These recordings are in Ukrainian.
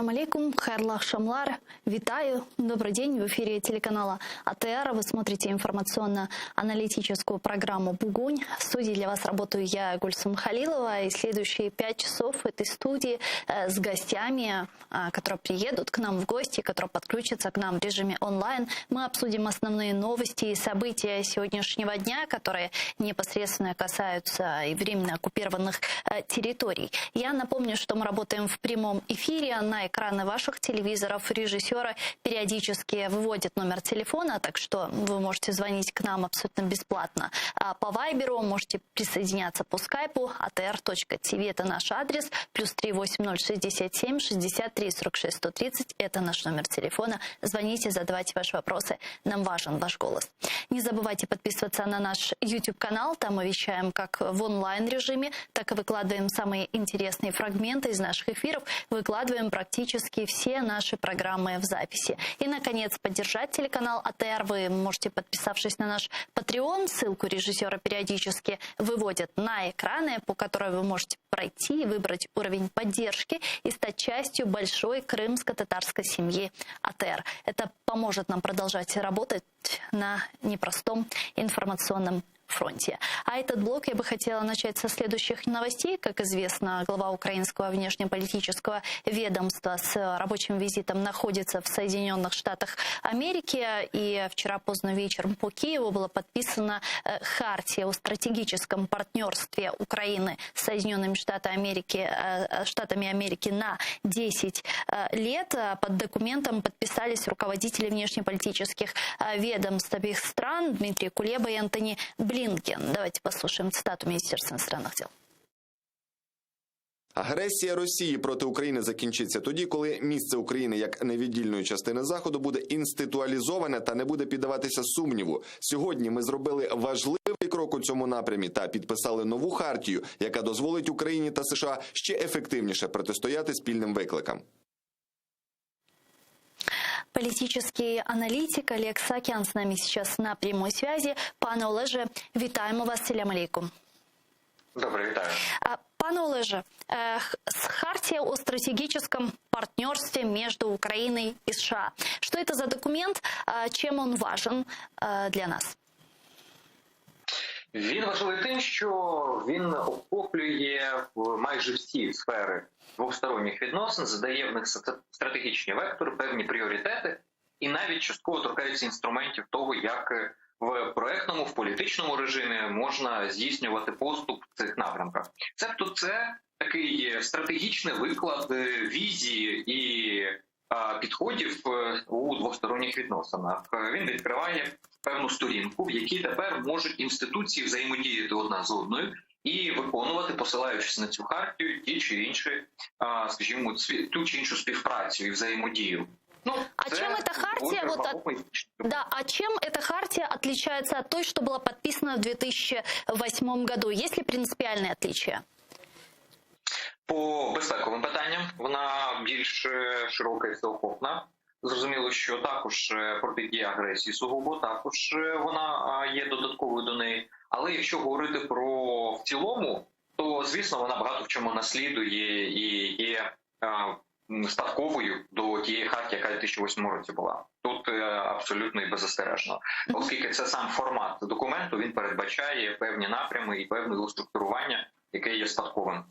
Ассаляму алейкум, хайрлах шамлар, витаю, добрый день, в эфире телеканала АТР, вы смотрите информационно-аналитическую программу «Бугунь». В студии для вас работаю я, Гульсум Халилова, и следующие 5 часов в этой студии с гостями, которые приедут к нам в гости, которые подключатся к нам в режиме онлайн, мы обсудим основные новости и события сегодняшнего дня, которые непосредственно касаются и временно оккупированных территорий. Я напомню, что мы работаем в прямом эфире. На экраны ваших телевизоров режиссеры периодически выводят номер телефона, так что вы можете звонить к нам абсолютно бесплатно. По Вайберу можете присоединяться по скайпу atr.tv, это наш адрес, +3 8067 63 46 130, это наш номер телефона. Звоните, задавайте ваши вопросы, нам важен ваш голос. Не забывайте подписываться на наш YouTube-канал, там мы вещаем как в онлайн-режиме, так и выкладываем самые интересные фрагменты из наших эфиров, выкладываем практически все наши программы в записи. И, наконец, поддержать телеканал АТР вы можете, подписавшись на наш Patreon. Ссылку режиссера периодически выводят на экраны, по которой вы можете пройти, выбрать уровень поддержки и стать частью большой крымско-татарской семьи АТР. Это поможет нам продолжать работать на непростом информационном фронте. А этот блок я бы хотела начать со следующих новостей. Как известно, глава украинского внешнеполитического ведомства с рабочим визитом находится в Соединенных Штатах Америки. И вчера поздно вечером по Киеву была подписана хартия о стратегическом партнерстве Украины с Соединенными Штатами Америки на 10 лет. Под документом подписались руководители внешнеполитических ведомств обеих стран Дмитрий Кулеба и Антони Блинкен. Давайте послушаем цитату Министерства иностранных дел. Агресія Росії проти України закінчиться тоді, коли місце України як невіддільної частини Заходу буде інституалізоване та не буде піддаватися сумніву. Сьогодні ми зробили важливий крок у цьому напрямі та підписали нову хартію, яка дозволить Україні та США ще ефективніше протистояти спільним викликам. Политический аналитик Олег Саакян с нами сейчас на прямой связи. Пане Олеже, вітаємо вас. Ассаляму алейкум. Добрый, витаю. Пане Олеже, хартия о стратегическом партнерстве между Украиной и США. Что это за документ? Чем он важен для нас? Він важливий тим, що він охоплює майже всі сфери двосторонніх відносин, задає в них стратегічні вектори, певні пріоритети і навіть частково торкається інструментів того, як в проектному, в політичному режимі можна здійснювати поступ в цих напрямках. Тобто це такий стратегічний виклад візії і підходів у двосторонніх відносинах. Він відкриває певну сторінку, в якій тепер можуть інституції взаємодіяти одна з одною і виконувати, посилаючись на цю хартію, ті чи інші, скажімо, ту чи іншу співпрацю і взаємодію. А чем эта хартия, а чем эта хартия отличается от той, что была подписана в 2008 году? Есть ли принципиальные отличия? По безпековим питанням вона більш широка і всеохопна. Зрозуміло, що також протидія агресії сугубо, також вона є додатковою до неї. Але якщо говорити про в цілому, то, звісно, вона багато в чому наслідує і є спадковою до тієї хартії, яка в 2008 році була. Тут абсолютно і беззастережно. Оскільки це сам формат документу, він передбачає певні напрями і певне його структурування, яке є спадковим.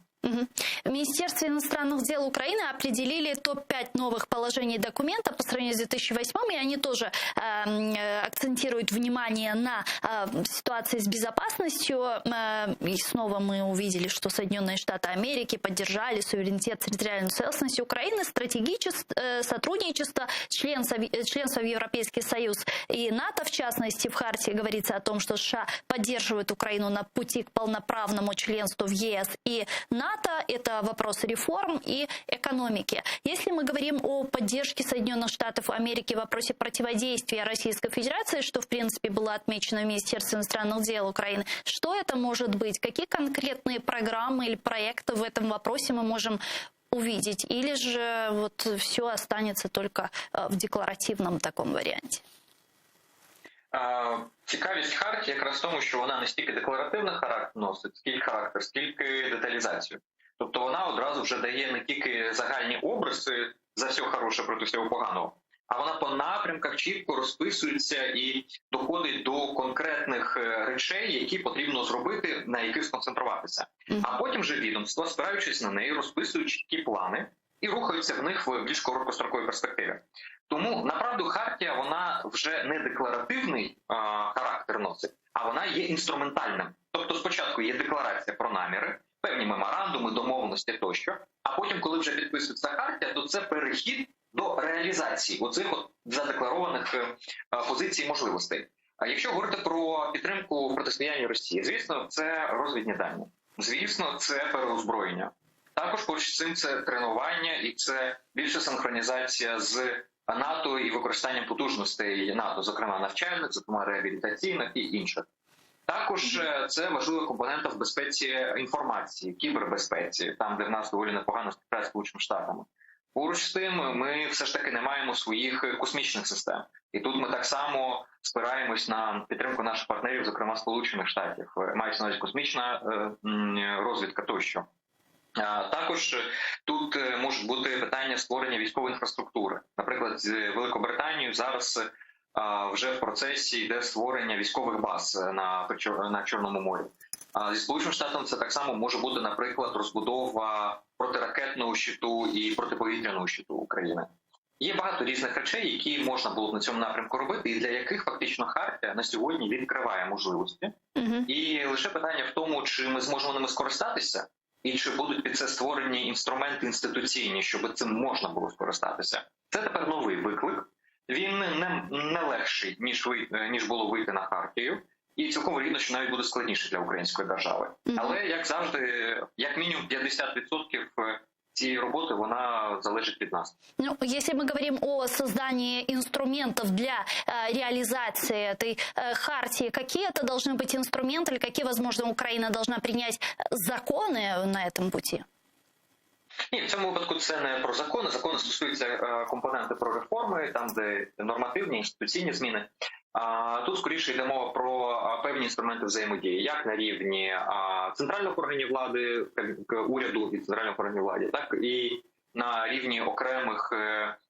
В Министерстве иностранных дел Украины определили топ-5 новых положений документа по сравнению с 2008, и они тоже акцентируют внимание на ситуации с безопасностью. И снова мы увидели, что Соединенные Штаты Америки поддержали суверенитет, территориальную целостность Украины, стратегическое сотрудничество, членство в Европейский Союз и НАТО, в частности, в хартии говорится о том, что США поддерживают Украину на пути к полноправному членству в ЕС и НАТО. Это вопрос реформ и экономики. Если мы говорим о поддержке Соединенных Штатов Америки в вопросе противодействия Российской Федерации, что, в принципе, было отмечено в Министерстве иностранных дел Украины, что это может быть? Какие конкретные программы или проекты в этом вопросе мы можем увидеть? Или же вот все останется только в декларативном таком варианте? Цікавість хартії якраз в тому, що вона не стільки декларативний характер носить, скільки деталізацію. Тобто вона одразу вже дає не тільки загальні обриси за все хороше проти всього поганого, а вона по напрямках чітко розписується і доходить до конкретних речей, які потрібно зробити, на яких сконцентруватися. А потім же відомства, спираючись на неї, розписують чіткі плани і рухаються в них в більш короткостроковій перспективі. Тому, направду, хартія, вона вже не декларативний характер носить, а вона є інструментальним. Тобто спочатку є декларація про наміри, певні меморандуми, домовленості тощо, а потім, коли вже підписується хартія, то це перехід до реалізації оцих от задекларованих позицій і можливостей. А якщо говорити про підтримку в протистоянні Росії, звісно, це розвідні дані. Звісно, це переозброєння. Також поруч з цим це тренування і це більша синхронізація з НАТО і використанням потужностей НАТО, зокрема навчальних, зокрема реабілітаційних і інших. Також це важлива компонента в безпеці інформації, кібербезпеці, там, де в нас доволі непогано співпраця з Сполученими Штатами. Поруч з тим, ми все ж таки не маємо своїх космічних систем. І тут ми так само спираємось на підтримку наших партнерів, зокрема Сполучених Штатів. Мається на увазі космічна розвідка тощо. Також тут можуть бути питання створення військової інфраструктури. Наприклад, з Великобританією зараз вже в процесі йде створення військових баз на Чорному морі. Зі Сполученими Штатами це так само може бути, наприклад, розбудова протиракетного щиту і протиповітряного щиту України. Є багато різних речей, які можна було б на цьому напрямку робити, і для яких фактично хартія на сьогодні відкриває можливості. І лише питання в тому, чи ми зможемо ними скористатися, і чи будуть під це створені інструменти інституційні, щоб цим можна було скористатися. Це тепер новий виклик. Він не легший, ніж було вийти на хартію. І цілком вірно, що навіть буде складніше для української держави. Але, як завжди, як мінімум 50% цієї роботи, вона залежить від нас. Ну, если мы говорим о создании инструментов для реализации этой хартии, какие это должны быть инструменты или какие, возможно, Украина должна принять законы на этом пути? Ні, в цьому випадку це не про закони. Закони стосуються компоненти про реформи, там, де нормативні, інституційні зміни. Тут скоріше йде мова про певні інструменти взаємодії, як на рівні центральних органів влади, уряду і центральних органів влади, так і на рівні окремих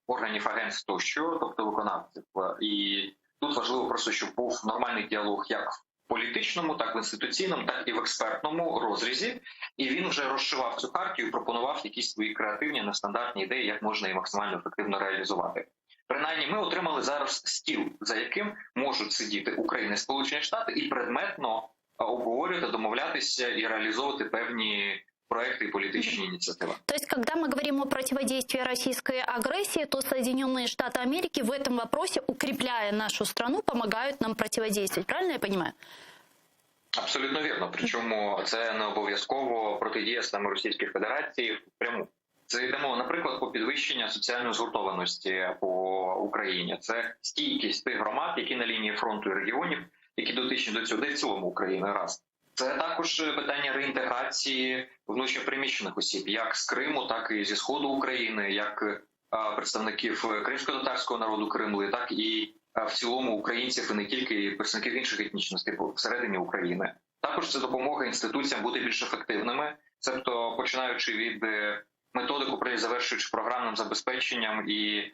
органів агентств тощо, тобто виконавців. І тут важливо просто, щоб був нормальний діалог як в політичному, так і в інституційному, так і в експертному розрізі. І він вже розшивав цю хартію, пропонував якісь свої креативні, нестандартні ідеї, як можна її максимально ефективно реалізувати. Принаймні, ми отримали зараз стіл, за яким можуть сидіти Україна і Сполучені Штати і предметно обговорювати, домовлятися і реалізовувати певні проекты и политические инициативы. То есть, когда мы говорим о противодействии российской агрессии, то Соединенные Штаты Америки в этом вопросе, укрепляя нашу страну, помогают нам противодействовать. Правильно я понимаю? Абсолютно вірно. Причому це не обов'язково протидія саме Російської Федерації впряму. Це йдемо, наприклад, по підвищенню соціальної згуртованості по Україні. Це стійкість тих громад, які на лінії фронту і регіонів, які дотичні до цього, де в цілому України, раз. Це також питання реінтеграції внутрішньопереміщених осіб, як з Криму, так і зі Сходу України, як представників кримсько-татарського народу Криму, так і в цілому українців і не тільки представників інших етнічностей всередині України. Також це допомога інституціям бути більш ефективними, тобто починаючи від методику, завершуючи програмним забезпеченням і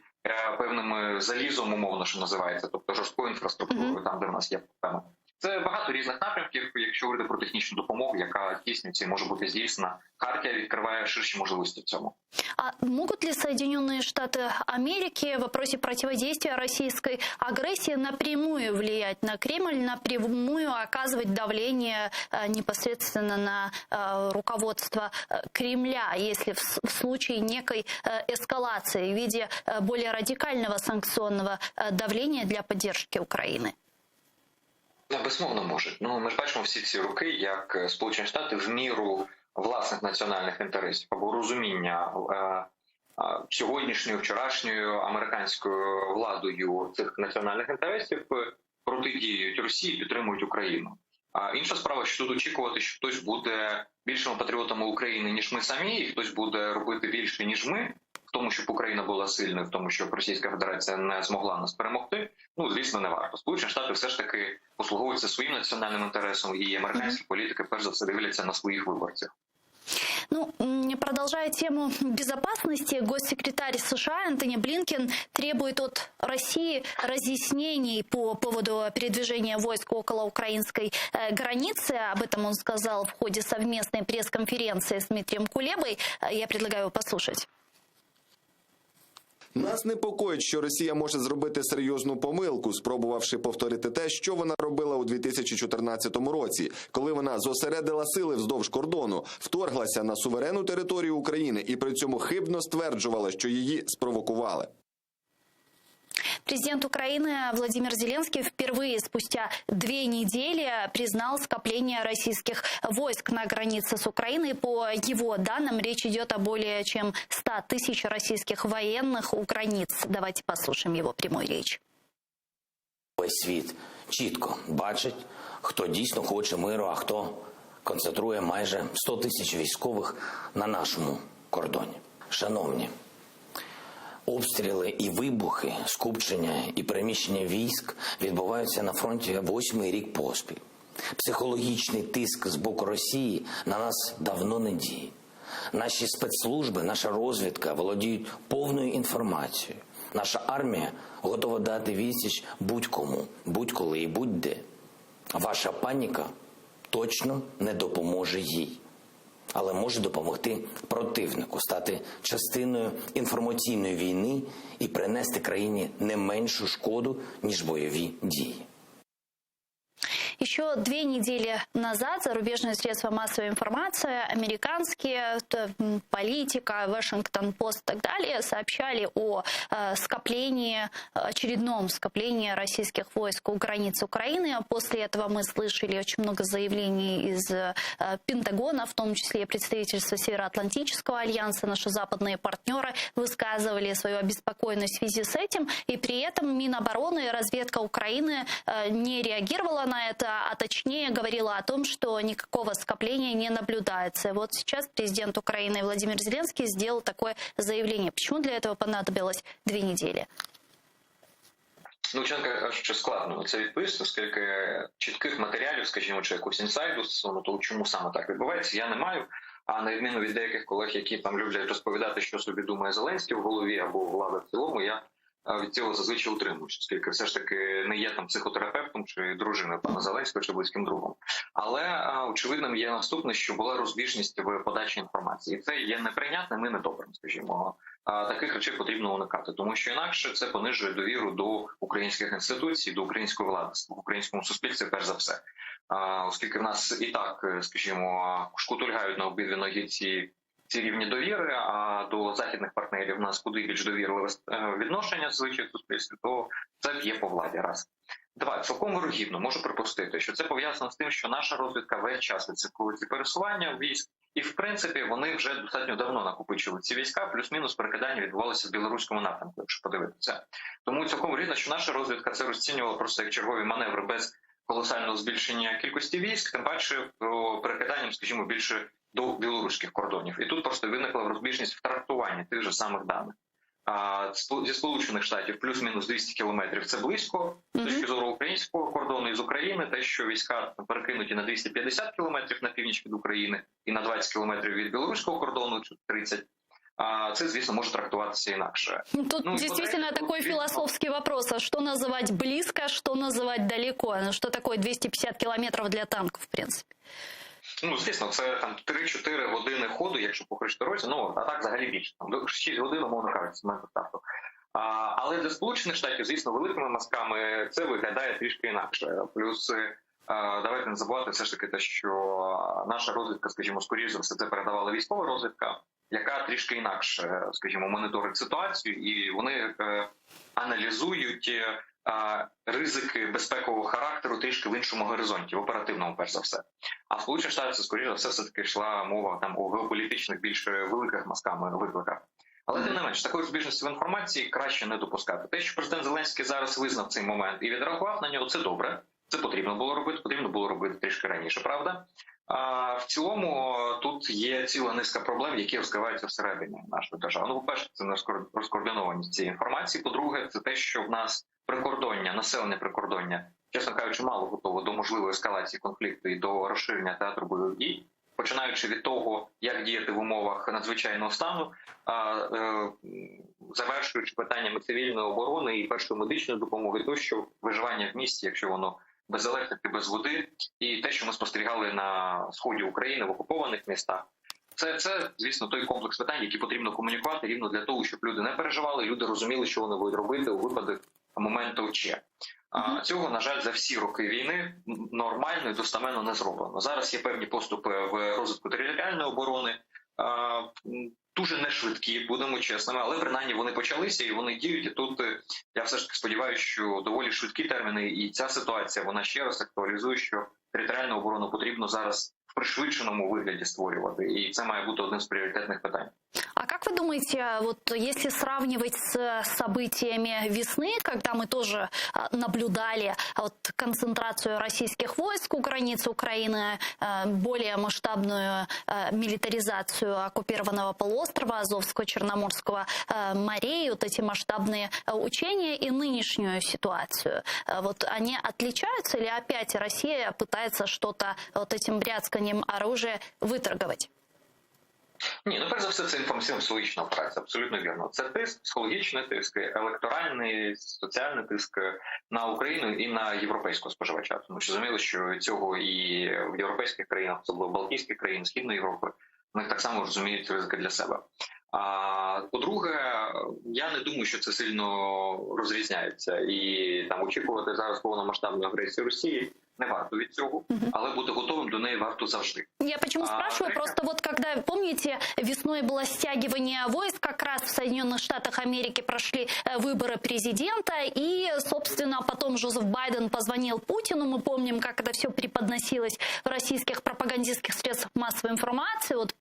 певним залізом, умовно, що називається, тобто жорсткою інфраструктурою, там, де в нас є проблема. Це багато різних напрямків, якщо говорити про технічну допомогу, яка здійснюється і може бути здійснена. Хартія відкриває ширші можливості в цьому. А могут ли Соединенные Штаты Америки в вопросе противодействия российской агрессии напрямую влиять на Кремль, напрямую оказывать давление непосредственно на руководство Кремля, если в случае некой эскалации в виде более радикального санкционного давления для поддержки Украины? Безумовно можуть. Ми ж бачимо всі ці роки, як Сполучені Штати в міру власних національних інтересів або розуміння сьогоднішньою, вчорашньою американською владою цих національних інтересів протидіють Росії, підтримують Україну. Інша справа, що тут очікувати, що хтось буде більшими патріотами України, ніж ми самі, і хтось буде робити більше, ніж ми, в тому, щоб Україна була сильною, в тому, щоб Російська Федерація не змогла нас перемогти, звісно, не варто. Сполучені Штати все ж таки послуговуються своїм національним інтересом, і американські політики, перш за все, дивляться на своїх виборців. Ну, продолжая тему безопасности, госсекретарь США Антони Блинкен требует от России разъяснений по поводу передвижения войск около украинской границы. Об этом он сказал в ходе совместной пресс-конференции с Дмитрием Кулебой. Я предлагаю послушать. Нас непокоїть, що Росія може зробити серйозну помилку, спробувавши повторити те, що вона робила у 2014 році, коли вона зосередила сили вздовж кордону, вторглася на суверенну територію України і при цьому хибно стверджувала, що її спровокували. Президент Украины Владимир Зеленский впервые спустя 2 недели признал скопление российских войск на границе с Украиной. По его данным, речь идет о более чем 100 тысяч российских военных у границ. Давайте послушаем его прямую речь. Весь світ чітко бачить, хто дійсно хоче миру, а хто концентрує майже 100 тисяч військових на нашому кордоні. Шановні, обстріли і вибухи, скупчення і переміщення військ відбуваються на фронті 8-й рік поспіль. Психологічний тиск з боку Росії на нас давно не діє. Наші спецслужби, наша розвідка володіють повною інформацією. Наша армія готова дати відсіч будь-кому, будь-коли і будь-де. Ваша паніка точно не допоможе їй. Але може допомогти противнику, стати частиною інформаційної війни і принести країні не меншу шкоду, ніж бойові дії. Еще 2 недели назад зарубежные средства массовой информации, американские, Политика, Вашингтон-Пост и так далее, сообщали о очередном скоплении российских войск у границ Украины. После этого мы слышали очень много заявлений из Пентагона, в том числе и представительства Североатлантического альянса. Наши западные партнеры высказывали свою обеспокоенность в связи с этим. И при этом Минобороны и разведка Украины не реагировала на это, а точнее говорила о том, что никакого скопления не наблюдается. Вот сейчас президент Украины Владимир Зеленский сделал такое заявление. Почему для этого понадобилось 2 недели? Ну, чесно кажучи, складно це відповісти, оскільки чітких матеріалів, скажімо, чи якусь інсайду стосовно того, чому саме так відбувається, я не маю. А на відміну від деяких колег, які там люблять розповідати, що собі думає Зеленський в голові або влада в цілому, я від цього зазвичай утримуюся, оскільки все ж таки не є там психотерапевтом чи дружиною пана Зеленського чи близьким другом. Але очевидним є наступне, що була розбіжність в подачі інформації. І це є неприйнятним і недобрим, скажімо. Таких речей потрібно уникати, тому що інакше це понижує довіру до українських інституцій, до української влади, в українському суспільстві перш за все. Оскільки в нас і так, скажімо, шкутульгають на обидві ноги ці рівні довіри, а до західних партнерів в нас куди більш довірливе відношення звичайно в суспільстві, то це б'є по владі. Раз. 2. Цілком вирогідно можу припустити, що це пов'язано з тим, що наша розвідка весь час відслідковує ці пересування військ, і в принципі вони вже достатньо давно накопичили ці війська, плюс-мінус перекидання відбувалося в білоруському напрямку, якщо подивитися. Тому цілком вирогідно, що наша розвідка це розцінювала просто як чергові маневри без колосального збільшення кількості військ, тим паче перекиданням, скажімо, більше до білоруських кордонів. І тут просто виникла розбіжність в трактуванні тих же самих даних. Зі Сполучених Штатів плюс-мінус 200 кілометрів – це близько. З точки зору українського кордону із України, те, що війська перекинуті на 250 кілометрів на північ від України і на 20 кілометрів від білоруського кордону, 30, це, звісно, може трактуватися інакше. Тут действительно такой философский вопрос. А что называть близко, что называть далеко? Что такое 250 километров для танков, в принципе? Ну, звісно, це там 3-4 години ходу, якщо по Хрещатиці, ну, а так взагалі більше. Там 6 годин, умовно кажучи, з моменту старту. Але для Сполучених Штатів, звісно, великими мазками це виглядає трішки інакше. Плюс давайте не забувати все ж таки те, що наша розвідка, скажімо, скоріш за все, це передавала військова розвідка, яка трішки інакше, скажімо, моніторить ситуацію, і вони аналізують ризики безпекового характеру трішки в іншому горизонті, в оперативному, перш за все. А в Сполучених Штатах, скоріш за все-таки йшла мова там у геополітичних, більш великих мазками викликах. Але тим не менш, такої розбіжності в інформації краще не допускати. Те, що президент Зеленський зараз визнав цей момент і відреагував на нього, це добре. Це потрібно було робити трішки раніше, правда? В цілому тут є ціла низка проблем, які розкриваються всередині нашої держави. Ну, по-перше, це розкоординованість цієї інформації. По-друге, це те, що в нас прикордоння, населене прикордоння, чесно кажучи, мало готово до можливої ескалації конфлікту і до розширення театру бойових дій. починаючи від того, як діяти в умовах надзвичайного стану, завершуючи питаннями цивільної оборони і першої медичної допомоги, тощо виживання в місті, якщо воно без електрики, без води, і те, що ми спостерігали на сході України, в окупованих містах. Це, звісно, той комплекс питань, які потрібно комунікувати рівно для того, щоб люди не переживали, люди розуміли, що вони будуть робити у випадку моменту Ч. Цього, на жаль, за всі роки війни нормально і достаменно не зроблено. Зараз є певні поступи в розвитку територіальної оборони, дуже не швидкі, будемо чесними, але принаймні вони почалися і вони діють. І тут я все ж таки сподіваюся, що доволі швидкі терміни, і ця ситуація, вона ще раз актуалізує, що територіальну оборону потрібно зараз в пришвидшеному вигляді створювати, і це має бути одним з пріоритетних питань. А как вы думаете, вот если сравнивать с событиями весны, когда мы тоже наблюдали вот концентрацию российских войск у границ Украины, более масштабную милитаризацию оккупированного полуострова Азовского, Черноморского морей, вот эти масштабные учения и нынешнюю ситуацию, вот они отличаются или опять Россия пытается что-то вот этим бряцканием оружия выторговать? Ні, перш за все, це інформаційно-психологічна операція, абсолютно вірно. Це тиск, психологічний тиск, електоральний, соціальний тиск на Україну і на європейського споживача. Тому що зрозуміло, що цього і в європейських країнах, особливо Балтійських країн, Східної Європи, вони так само розуміють ризики для себе. А по-друге, я не думаю, що це сильно розрізняється. І там очікувати зараз повномасштабної агресії Росії не варто від цього, але бути готовим до неї варто завжди. Я почему спрашиваю? Просто вот когда, помните, весной было стягивание войск, как раз в Соединенных Штатах Америки прошли выборы президента, и, собственно, потом Жозеф Байден позвонил Путину, мы помним, как это все преподносилось в российских пропагандистских средствах массовой информации, вот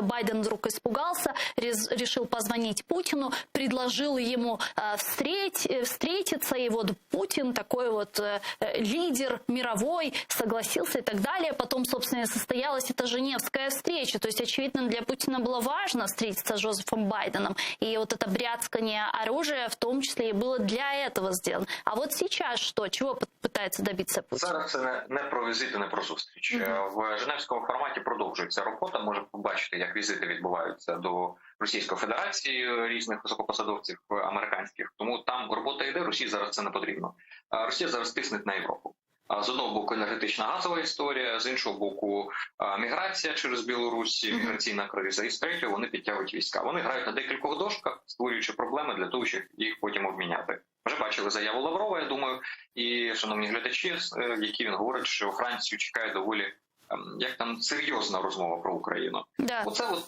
Байден вдруг испугался, решил позвонить Путину, предложил ему встретиться, и вот Путин, такой вот лидер мировой, согласился и так далее. Потом, собственно, состоялась эта Женевская встреча. То есть, очевидно, для Путина было важно встретиться с Жозефом Байденом. И вот это бряцкание оружия в том числе и было для этого сделано. А вот сейчас что? Чего пытается добиться Путин? Зараз це не про візити, не про зустріч. В Женевському форматі продовжується робота. Можна побачити, як візити відбуваються до Російської Федерації різних високопосадовців американських. Тому там робота йде, Росії зараз це не потрібно. Росія зараз тисне на Європу. З одного боку енергетична газова історія, з іншого боку міграція через Білорусь, міграційна криза, і з третього вони підтягують війська. Вони грають на декількох дошках, створюючи проблеми для того, щоб їх потім обміняти. Вже бачили заяву Лаврова, я думаю, і шановні глядачі, які він говорить, що Францію чекає доволі як там серйозна розмова про Україну. Да. Оце от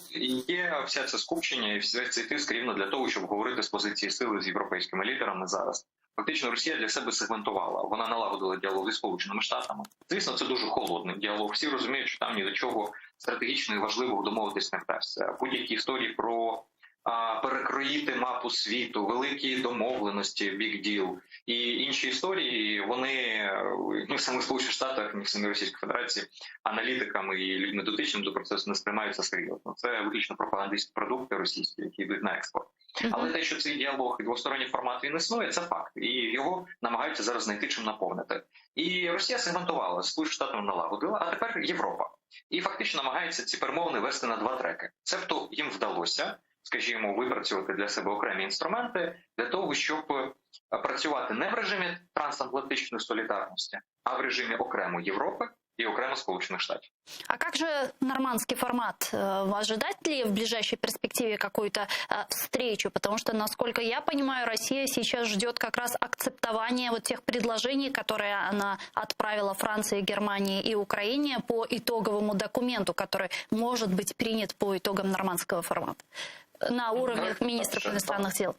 є вся це скупчення і вся цей тиск рівно для того, щоб говорити з позиції сили з європейськими лідерами зараз. Фактично Росія для себе сегментувала. Вона налагодила діалог зі Сполученими Штатами. Звісно, це дуже холодний діалог. Всі розуміють, що там ні до чого стратегічно і важливого домовитись не вдасться. Будь-які історії про перекроїти мапу світу, великі домовленості, big deal і інші історії, вони ні в самих Сполучених Штатах, ні в самій Російській Федерації аналітиками і людьми дотичними до процесу не сприймаються серйозно. Це виключно пропагандистські продукти російські, які йдуть на експорт. Але те, що цей діалог і двосторонній формат він існує, це факт. І його намагаються зараз знайти чим наповнити. І Росія сегментувала, Сполучені Штати налагодила, а тепер Європа. І фактично намагається ці перемовини вести на два треки. Цебто їм вдалося, скажімо, випрацювати для себе окремі інструменти для того, щоб працювати не в режимі трансатлантичної солідарності, а в режимі окремо Європи и окремо Сполученных Штатов. А как же нормандский формат? Ожидать ли в ближайшей перспективе какую-то встречу? Потому что, насколько я понимаю, Россия сейчас ждет как раз акцептования вот тех предложений, которые она отправила Франции, Германии и Украине по итоговому документу, который может быть принят по итогам нормандского формата на уровне министров иностранных дел.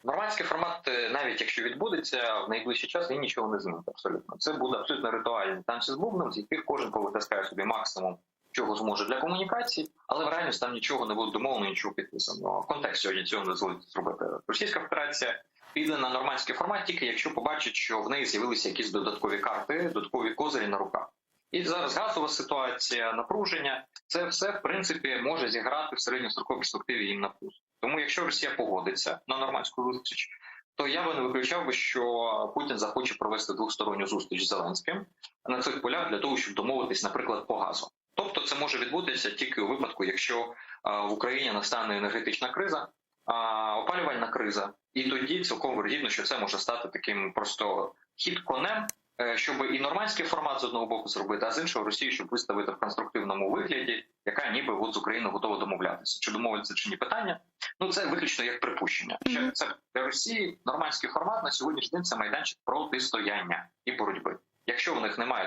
Нормандський формат, навіть якщо відбудеться, в найближчий час він нічого не змінить абсолютно. Це буде абсолютно ритуальний танці з бубном, з яких кожен повитискає собі максимум, чого зможе для комунікації, але в реальності там нічого не буде домовлено, нічого підписано. В контексті сьогодні цього не дозволить зробити. Російська Федерація піде на нормандський формат тільки якщо побачить, що в неї з'явилися якісь додаткові карти, додаткові козирі на руках. І зараз газова ситуація, напруження, це все, в принципі, може зіграти в середньостроковій перспективі їм на плюс. Тому якщо Росія погодиться на нормандську зустріч, то я би не виключав би, що Путін захоче провести двосторонню зустріч з Зеленським на цих полях для того, щоб домовитись, наприклад, по газу. Тобто це може відбутися тільки у випадку, якщо в Україні настане енергетична криза, опалювальна криза, і тоді цілком вирогідно, що це може стати таким просто хід-конем, щоб і нормандський формат з одного боку зробити, а з іншого Росію, щоб виставити в конструктивному вигляді, яка ніби от з Україною готова домовлятися. Чи домовляться, чи ні питання. Ну це виключно як припущення. Ще це для Росії нормандський формат на сьогоднішній день це майданчик протистояння і боротьби. Якщо у них немає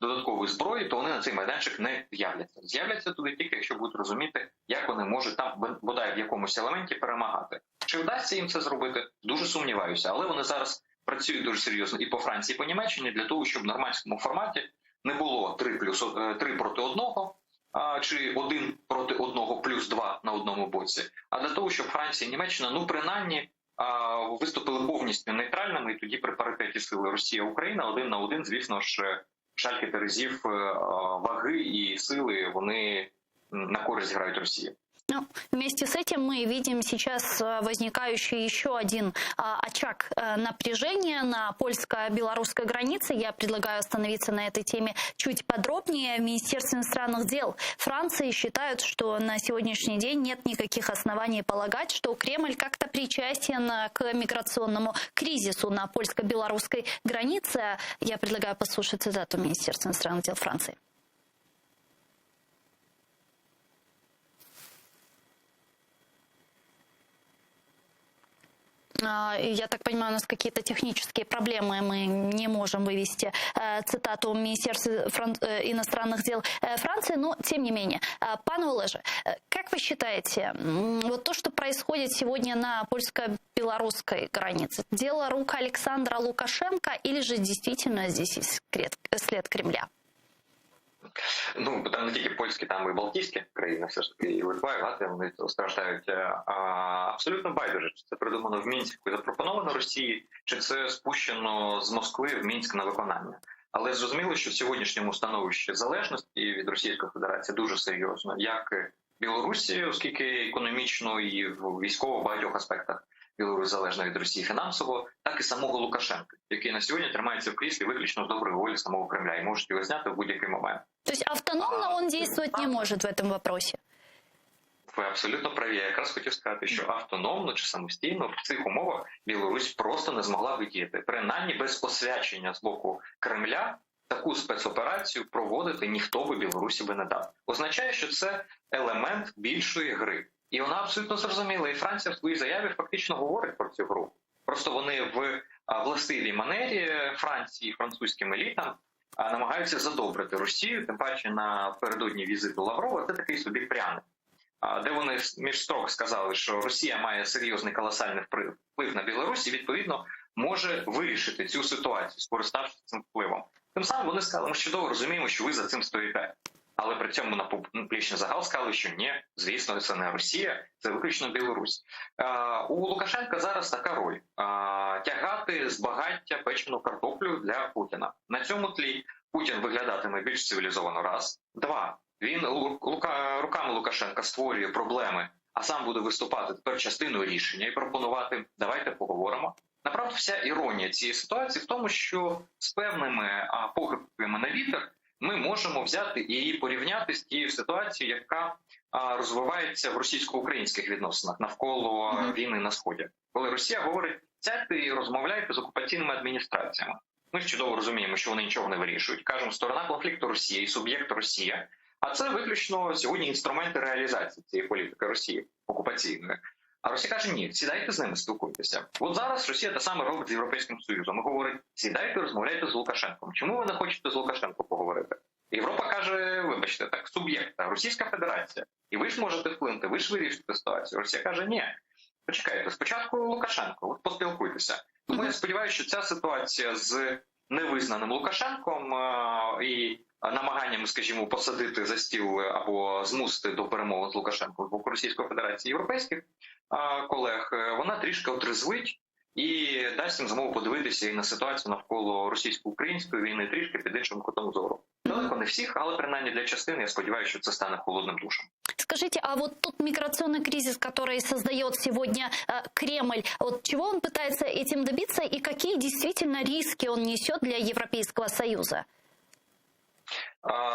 додаткової зброї, то вони на цей майданчик не з'являться. З'являться туди тільки, якщо будуть розуміти, як вони можуть там, бодай в якомусь елементі, перемагати. Чи вдасться їм це зробити? Дуже сумніваюся. Але вони зараз працюють дуже серйозно і по Франції, і по Німеччині для того, щоб в нормандському форматі не було 3 проти 1, чи 1 проти 1 плюс 2 на одному боці, а для того, щоб Франція і Німеччина, ну принаймні, виступили повністю нейтральними, і тоді при паритеті сили Росія-Україна 1 на 1, звісно ж, шальки терезів ваги і сили, вони на користь грають Росії. Ну, вместе с этим мы видим сейчас возникающий еще один очаг напряжения на польско-белорусской границе. Я предлагаю остановиться на этой теме чуть подробнее. В Министерстве иностранных дел Франции считают, что на сегодняшний день нет никаких оснований полагать, что Кремль как-то причастен к миграционному кризису на польско-белорусской границе. Я предлагаю послушать цитату Министерства иностранных дел Франции. Я так понимаю, у нас какие-то технические проблемы, мы не можем вывести цитату Министерства иностранных дел Франции, но тем не менее. Пан Олеже, как вы считаете, вот то, что происходит сегодня на польско-белорусской границе, дело рук Александра Лукашенко или же действительно здесь есть след Кремля? Ну, там не тільки польські, там і балтійські країни, все ж таки, і Литва, і Латвія, вони страждають. Абсолютно байдуже, чи це придумано в Мінську і запропоновано Росії, чи це спущено з Москви в Мінськ на виконання. Але зрозуміло, що в сьогоднішньому становищі залежності від Російської Федерації дуже серйозно, як Білорусі, оскільки економічно і військово в багатьох аспектах Білорусь залежна від Росії фінансово, так і самого Лукашенка, який на сьогодні тримається в кріслі виключно з доброї волі самого Кремля і можуть його зняти в будь-який момент. То есть автономно он действовать не может в этом вопросе? Ви абсолютно праві. Я якраз хотів сказати, що автономно чи самостійно в цих умовах Білорусь просто не змогла видіяти. Принаймні без посвячення з боку Кремля таку спецоперацію проводити ніхто би Білорусі би не дав. Означає, що це елемент більшої гри. І вона абсолютно зрозуміла. І Франція в своїй заяві фактично говорить про цю гру. Просто вони в властивій манері Франції, французьким елітам намагаються задобрити Росію, тим паче напередодні візиту Лаврова, це такий собі пряник. Де вони між строк сказали, що Росія має серйозний колосальний вплив на Білорусь і, відповідно, може вирішити цю ситуацію, скориставшись цим впливом. Тим самим вони сказали, ми чудово розуміємо, що ви за цим стоїте. Але при цьому на публічний загал сказали, що ні, звісно, це не Росія, це виключно Білорусь. У Лукашенка зараз така роль – тягати з багаття печену картоплю для Путіна. На цьому тлі Путін виглядатиме більш цивілізовано, раз. Два. Він руками Лукашенка створює проблеми, а сам буде виступати тепер частиною рішення і пропонувати «давайте поговоримо». Направду, вся іронія цієї ситуації в тому, що з певними похибками на вітер ми можемо взяти і порівняти з тією ситуацією, яка розвивається в російсько-українських відносинах навколо війни на Сході. Коли Росія говорить, сядьте і розмовляйте з окупаційними адміністраціями. Ми ж чудово розуміємо, що вони нічого не вирішують. Кажемо, сторона конфлікту Росія і суб'єкт Росія. А це виключно сьогодні інструменти реалізації цієї політики Росії окупаційної. А Росія каже, ні, сідайте з ними, спілкуйтеся. От зараз Росія те саме робить з Європейським Союзом. І говорить, сідайте, розмовляйте з Лукашенком. Чому ви не хочете з Лукашенком поговорити? Європа каже, вибачте, так, суб'єкта, Російська Федерація. І ви ж можете вплинути, ви ж вирішите ситуацію. Росія каже, ні, почекайте, спочатку Лукашенко, от поспілкуйтеся. Тому я сподіваюся, що ця ситуація з невизнаним Лукашенком і намаганнями, скажімо, посадити за стіл або змусити до перемоги з Лукашенком з боку Російської Федерації європейських колег, вона трішки отрезвить і дасть їм змогу подивитися і на ситуацію навколо російсько-української війни трішки під іншим кутом зору. Далеко не всіх, але принаймні для частини, я сподіваюся, що це стане холодним душем. Скажите, а вот тот миграционный кризис, который создает сегодня Кремль, вот чего он пытается этим добиться и какие действительно риски он несет для Европейского Союза?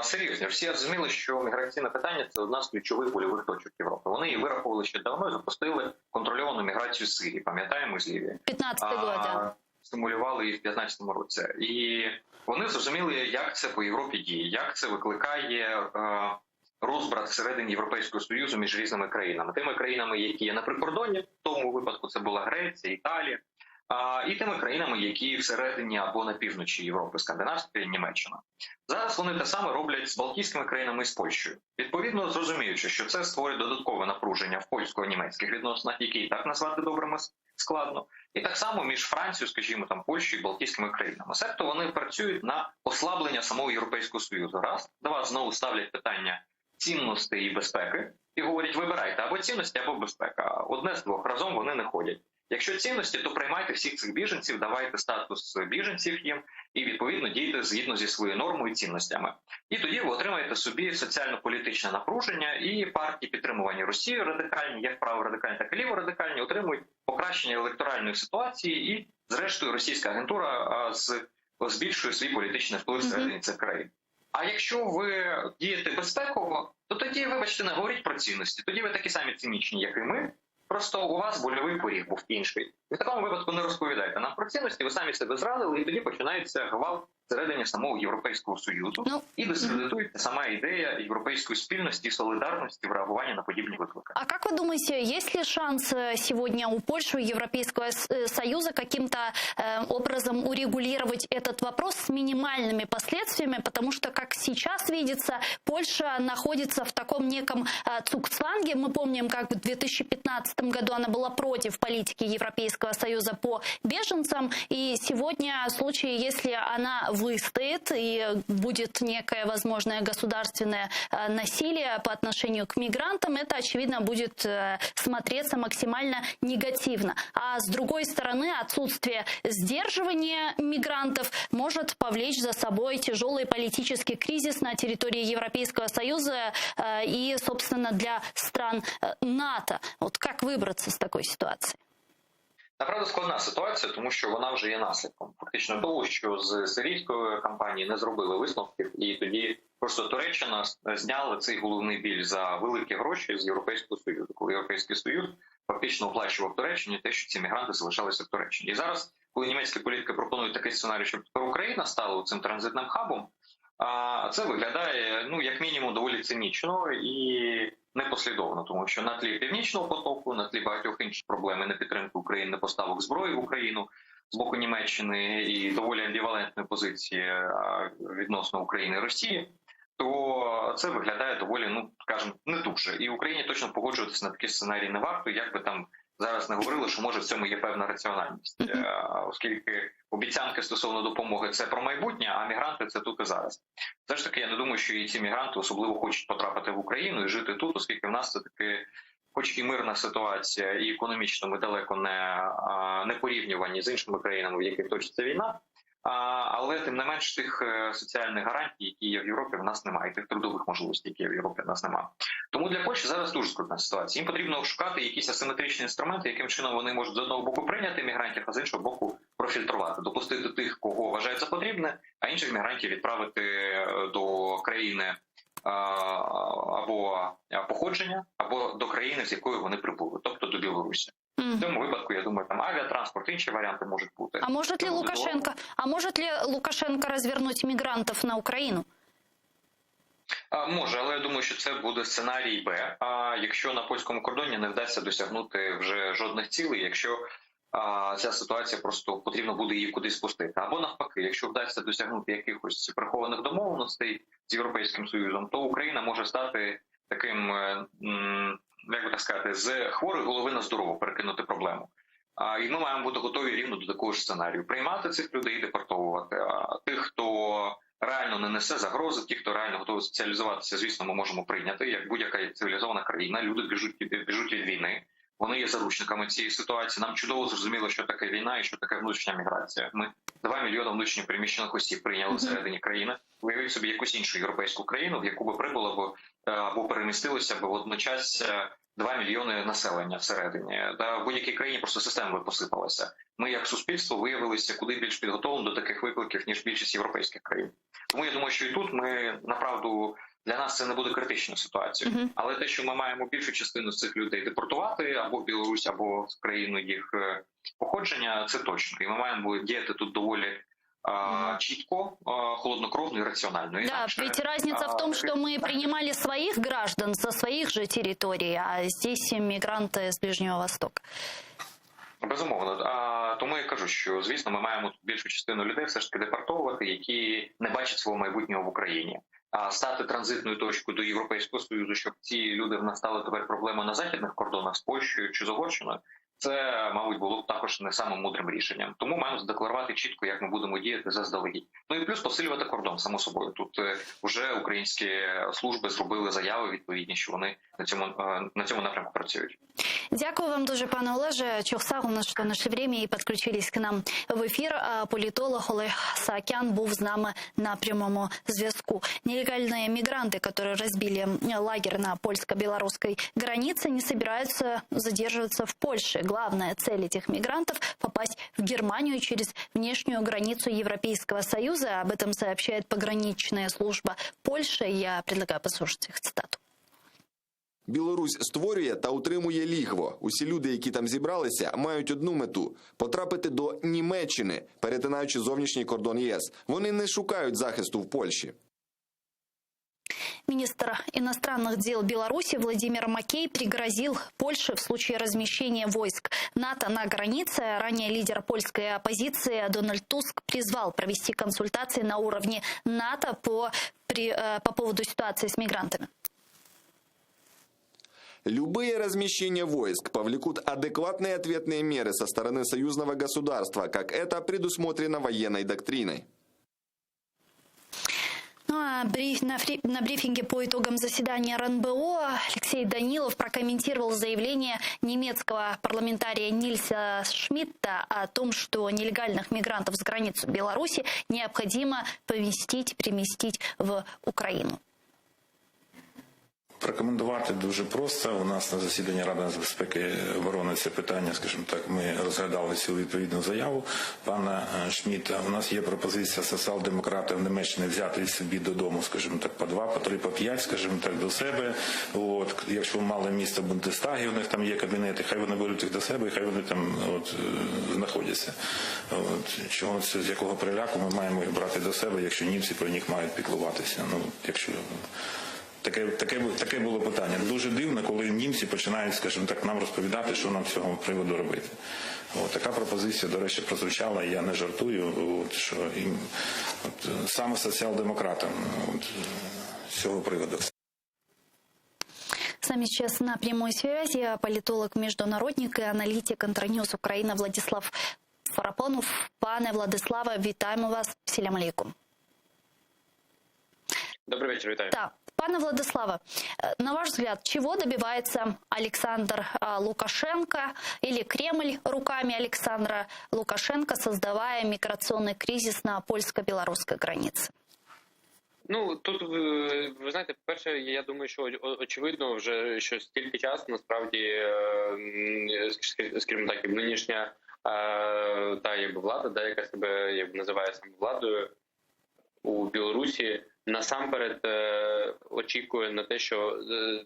Серйозно, всі розуміли, що міграційне питання – це одна з ключових больових точок Європи. Вони її вирахували ще давно і запустили контрольовану міграцію з Сирії, пам'ятаємо, з Лівії. 15-й год. Стимулювали її в 15-му році. І вони зрозуміли, як це по Європі діє, як це викликає розбрат всередині Європейського Союзу між різними країнами. Тими країнами, які є на прикордонні, в тому випадку це була Греція, Італія, і тими країнами, які всередині або на півночі Європи, Скандинавська і Німеччина. Зараз вони те саме роблять з Балтійськими країнами і з Польщею. Відповідно, зрозуміючи, що це створює додаткове напруження в польсько-німецьких відносинах, які і так назвати добрими складно, і так само між Францією, скажімо, там Польщею і Балтійськими країнами. Себто вони працюють на ослаблення самого Європейського Союзу. Раз, два, знову ставлять питання цінностей і безпеки і говорять, вибирайте або цінності, або безпека. Одне з двох, разом вони не ходять. Якщо цінності, то приймайте всіх цих біженців, давайте статус біженців їм і, відповідно, дійте згідно зі своєю нормою і цінностями. І тоді ви отримаєте собі соціально-політичне напруження, і партії, підтримувані Росією радикальні, як праворадикальні, так і ліворадикальні, отримують покращення електоральної ситуації, і, зрештою, російська агентура збільшує свій політичний вплив всередині цих країн. А якщо ви дієте безпеково, то тоді, вибачте, не говоріть про цінності. Тоді ви такі самі цинічні, як і ми. Просто у вас больовий поріг був інший. І в такому випадку не розповідайте нам про цінності, ви самі себе зрадили, і тоді починається гвалт всередині самого Європейського Союзу, і дискредитується сама ідея європейської спільності і солідарності в реагуванні на подібні виклики. А как вы думаете, есть ли шанс сегодня у Польши и Европейского Союза каким-то образом урегулировать этот вопрос с минимальными последствиями? Потому что, как сейчас видится, Польша находится в таком неком цугцванге. Мы помним, как в 2015 году она была против политики Европейского Союза по беженцам. И сегодня в случае, если она выстоит и будет некое возможное государственное насилие по отношению к мигрантам, это, очевидно, будет смотреться максимально негативно. А с другой стороны, отсутствие сдерживания мигрантов может повлечь за собой тяжелый политический кризис на территории Европейского Союза и, собственно, для стран НАТО. Вот как выбраться с такой ситуации? Направду складна ситуація, тому що вона вже є наслідком. Фактично того, що з сирійської кампанії не зробили висновків, і тоді просто Туреччина зняла цей головний біль за великі гроші з Європейського Союзу, коли Європейський Союз фактично оплачував Туреччині те, що ці мігранти залишалися в Туреччині. І зараз, коли німецькі політики пропонують такий сценарій, щоб Україна стала цим транзитним хабом, це виглядає, як мінімум, доволі цинічно і непослідовно, тому що на тлі Північного потоку, на тлі багатьох інших проблем і непідтримки України, не поставок зброї в Україну з боку Німеччини і доволі амбівалентної позиції відносно України і Росії, то це виглядає доволі, скажімо, не дуже. І Україні точно погоджуватися на такі сценарії не варто, як би там зараз не говорили, що може в цьому є певна раціональність, оскільки обіцянки стосовно допомоги – це про майбутнє, а мігранти – це тут і зараз. Все ж таки, я не думаю, що і ці мігранти особливо хочуть потрапити в Україну і жити тут, оскільки в нас це таки, хоч і мирна ситуація, і економічно ми далеко не порівнювані з іншими країнами, в яких точиться війна, але тим не менш тих соціальних гарантій, які є в Європі, в нас немає, тих трудових можливостей, які є в Європі, в нас немає. Тому для Польщі зараз дуже скрутна ситуація. Їм потрібно шукати якісь асиметричні інструменти, яким чином вони можуть з одного боку прийняти мігрантів, а з іншого боку профільтрувати, допустити тих, кого вважають за потрібне, а інших мігрантів відправити до країни або походження, або до країни, з якої вони прибули, тобто до Білорусі. В цьому випадку, я думаю, там авіатранспорт, інші варіанти можуть бути. А может ли Лукашенко развернуть мигрантов на Украину? Може, але я думаю, що це буде сценарій Б. Якщо на польському кордоні не вдасться досягнути вже жодних цілей, якщо ця ситуація просто потрібно буде її кудись спустити. Або навпаки, якщо вдасться досягнути якихось прихованих домовленостей з Європейським Союзом, то Україна може стати таким, як би так сказати, з хворої голови на здорову перекинути проблему. І ми маємо бути готові рівно до такого ж сценарію. Приймати цих людей і депортовувати. Тих, хто реально не несе загрози, ті, хто реально готовий соціалізуватися, звісно, ми можемо прийняти. Як будь-яка цивілізована країна, люди біжуть від війни. Вони є заручниками цієї ситуації. Нам чудово зрозуміло, що таке війна і що таке внутрішня міграція. Ми 2 мільйони внутрішньо переміщених осіб прийняли всередині країни. Уявіть собі якусь іншу європейську країну, в яку би прибуло або перемістилося б водночас 2 мільйони населення всередині. В будь-якій країні просто система би посипалася. Ми як суспільство виявилися куди більш підготовлені до таких викликів, ніж більшість європейських країн. Тому я думаю, що і тут ми, направду, для нас це не буде критичною ситуацією. Але те, що ми маємо більшу частину з цих людей депортувати або в Білорусь, або в країну їх походження, це точно. І ми маємо діяти тут доволі чітко, холоднокровно и рационально. Да, ведь разница в том, что мы принимали своих граждан со своих же территорий, а здесь мигранты с Ближнего Востока. Безумовно. Тому я кажу, що, звісно, ми маємо більшу частину людей все ж таки депортовувати, які не бачать свого майбутнього в Україні. А стати транзитною точкою до Європейського Союзу, щоб ці люди в нас стали тепер проблемою на західних кордонах з Польщею чи з Угорщиною, це, мабуть, було б також не самим мудрим рішенням. Тому маємо задекларувати чітко, як ми будемо діяти заздалегідь. Ну і плюс посилювати кордон, само собою. Тут вже українські служби зробили заяви відповідні, що вони на цьому напрямку працюють. Дякую вам дуже, пане Олеже. Чохсагу, що знайшли время і підключились к нам в ефір. Політолог Олег Саакян був з нами на прямому зв'язку. Нелегальные мигранты, которые разбили лагерь на польско-белорусской границе, не собираются задерживаться в Польше. Главная цель этих мигрантов – попасть в Германию через внешнюю границу Европейского Союза. Об этом сообщает пограничная служба Польши. Я предлагаю послушать их цитату. Білорусь створює та утримує лігво. Усі люди, які там зібралися, мають одну мету – потрапити до Німеччини, перетинаючи зовнішній кордон ЄС. Вони не шукають захисту в Польщі. Министр иностранных дел Беларуси Владимир Макей пригрозил Польше в случае размещения войск НАТО на границе. Ранее лидер польской оппозиции Дональд Туск призвал провести консультации на уровне НАТО по поводу ситуации с мигрантами. Любые размещения войск повлекут адекватные ответные меры со стороны союзного государства, как это предусмотрено военной доктриной. Ну, а на брифинге по итогам заседания РНБО Алексей Данилов прокомментировал заявление немецкого парламентария Нильса Шмидта о том, что нелегальных мигрантов с границы Беларуси необходимо переместить в Украину. Прокоментувати дуже просто. У нас на засіданні Ради нацбезпеки оборони це питання, скажімо так, ми розглядали цю відповідну заяву пана Шмідта. У нас є пропозиція соціал-демократів Німеччини взяти собі додому, скажімо так, по 2, по 3, по 5, скажімо так, до себе. От, якщо мало місто в Бундестагі, у них там є кабінети, хай вони беруть їх до себе і хай вони там знаходяться. От, чого це, з якого переляку ми маємо їх брати до себе, якщо німці про них мають піклуватися. Ну, якщо... Таке було питання. Дуже дивно, коли німці починають, скажімо так, нам розповідати, що нам з цього приводу робити. Така пропозиція, до речі, прозвучала, і я не жартую, що саме соціал-демократам з цього приводу. С нами сейчас на прямой связи политолог-международник и аналитик Интерньюз Украина Владислав Фарапонов. Пане Владиславе, вітаємо вас. Салям алейкум. Добрый вечер, витаю. Да. Пане Владиславе, на ваш взгляд, чего добивается Александр Лукашенко или Кремль руками Александра Лукашенко, создавая миграционный кризис на польско-белорусской границе? Ну, тут, ви знаєте, по-перше, я думаю, що очевидно вже, що стільки часу, насправді, скажімо так, нинішня влада, яка себе називає самовладою у Білорусі, насамперед очікує на те, що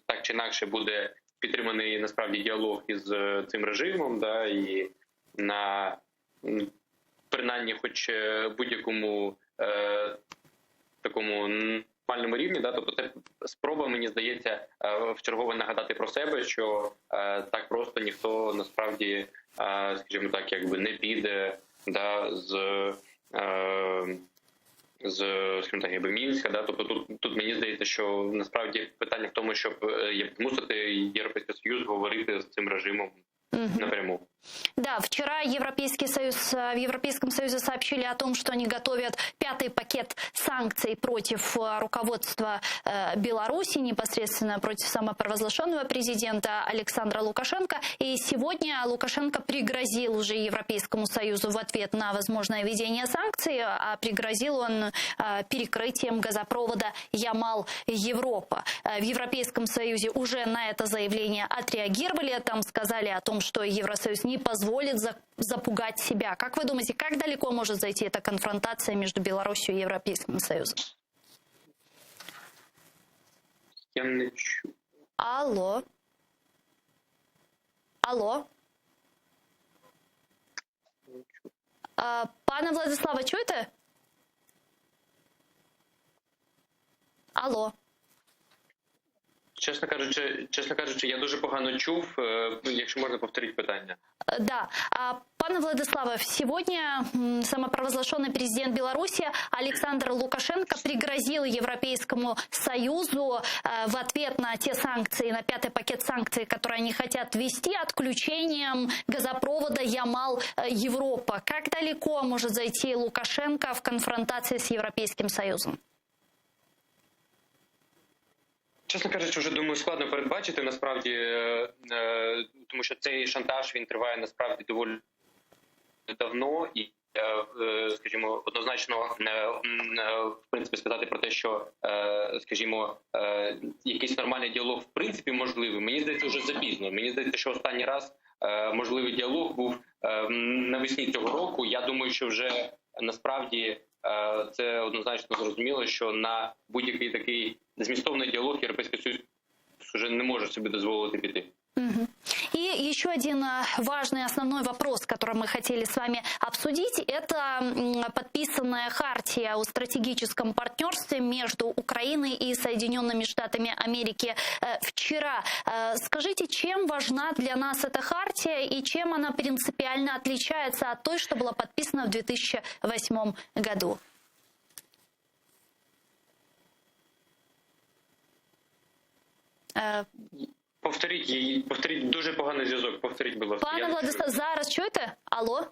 так чи інакше буде підтриманий насправді діалог із цим режимом, і на принаймні хоч будь-якому такому нормальному рівні, тобто це спроба, мені здається, вчергове нагадати про себе, що так просто ніхто насправді, скажімо так, не піде скажімо так, Мінська, тобто тут мені здається, що насправді питання в тому, щоб змусити Європейський Союз говорити з цим режимом напряму. Да, вчера в Европейском Союзе сообщили о том, что они готовят 5-й пакет санкций против руководства Беларуси, непосредственно против самопровозглашенного президента Александра Лукашенко. И сегодня Лукашенко пригрозил уже Европейскому Союзу в ответ на возможное введение санкций, а пригрозил он перекрытием газопровода Ямал-Европа. В Европейском Союзе уже на это заявление отреагировали, там сказали о том, что Евросоюз не позволит запугать себя. Как вы думаете, как далеко может зайти эта конфронтация между Беларусью и Европейским Союзом? Я не чую. Алло. Алло. Пане Владиславе, чуєте? Алло. Чесно кажучи, я дуже погано чув. Якщо можна, повторіть питання. Да. Пане Владиславе, сегодня самопровозглашенный президент Беларуси Александр Лукашенко пригрозил Европейскому Союзу в ответ на те санкции, на 5-й пакет санкций, которые они хотят ввести, отключением газопровода Ямал-Европа. Как далеко может зайти Лукашенко в конфронтации с Европейским Союзом? Чесно кажучи, вже думаю, складно передбачити насправді, тому що цей шантаж, він триває насправді доволі давно і, скажімо, однозначно, в принципі, сказати про те, що, скажімо, якийсь нормальний діалог в принципі можливий, мені здається, вже запізно. Мені здається, що останній раз можливий діалог був навесні цього року. Я думаю, що вже насправді це однозначно зрозуміло, що на будь-який такий змістовный диалог Европейский Союз уже не может себе дозволить пойти. И еще один важный основной вопрос, который мы хотели с вами обсудить, это подписанная хартия о стратегическом партнерстве между Украиной и Соединенными Штатами Америки вчера. Скажите, чем важна для нас эта хартия и чем она принципиально отличается от той, что была подписана в 2008 году? Повторіть, дуже поганий зв'язок. Повторіть, будь ласка. Пане Владислав, зараз чуєте? Алло?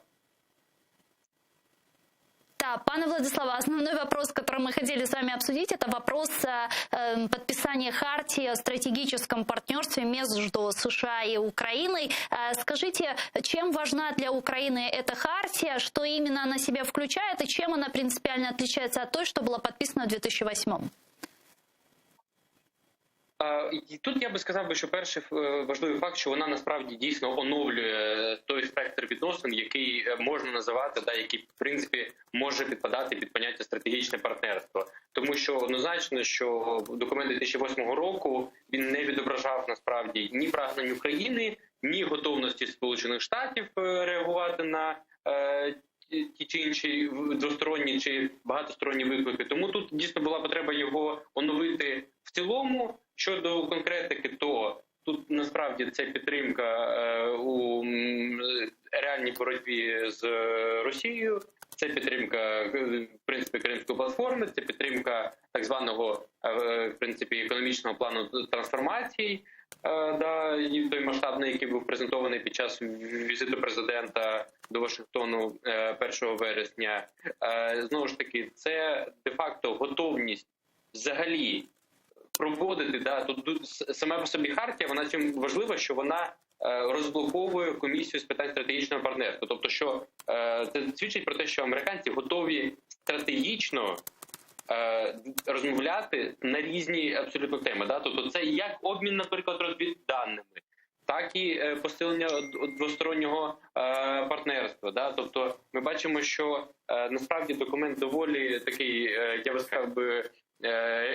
Да, пане Владислав, основной вопрос, который мы хотели с вами обсудить, это вопрос подписания хартии о стратегическом партнерстве между США и Украиной. Скажите, чем важна для Украины эта хартия, что именно она себя включает и чем она принципиально отличается от той, что была подписана в 2008? І тут я би сказав, що перший важливий факт, що вона насправді дійсно оновлює той спектр відносин, який можна називати, який в принципі може підпадати під поняття стратегічне партнерство. Тому що однозначно, що документ 2008 року він не відображав насправді ні прагнень України, ні готовності Сполучених Штатів реагувати на ті чи інші двосторонні чи багатосторонні виклики. Тому тут дійсно була потреба його оновити в цілому. Щодо конкретики, то тут насправді це підтримка у реальній боротьбі з Росією, це підтримка, в принципі, Кримської платформи, це підтримка так званого, в принципі, економічного плану трансформації, і той масштабний, який був презентований під час візиту президента до Вашингтону 1 вересня. Знову ж таки, це де-факто готовність взагалі проводити, тут саме по собі хартія, вона цим важлива, що вона розблоковує комісію з питань стратегічного партнерства. Тобто, що це свідчить про те, що американці готові стратегічно розмовляти на різні абсолютно теми. Тобто це як обмін, наприклад, розвідданими, так і посилення двостороннього партнерства. Тобто ми бачимо, що насправді документ доволі такий, я би сказав би,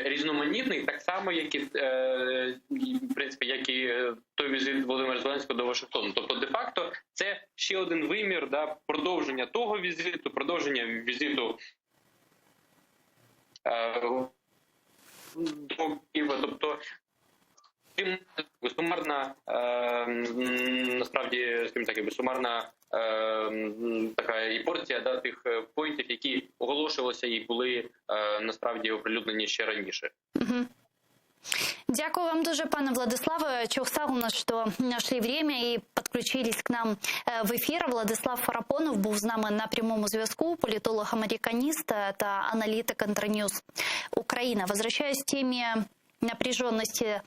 різноманітний, так само, як і, в принципі, як і той візит Володимира Зеленського до Вашингтону. Тобто, де-факто, це ще один вимір, продовження того візиту, продовження візиту до Києва. Тобто, сумарна, насправді, скажімо так, сумарна така і порція тих поінтів, які оголошувалися і були насправді оприлюднені ще раніше. Дякую вам дуже, пане Владиславе. Чухсагуна, що знайшли время і підключились к нам в ефір. Владислав Фарапонов був з нами на прямому зв'язку, політолог-американіст та аналітик Інтерньюз Україна. Возвращаюсь к теме напряженности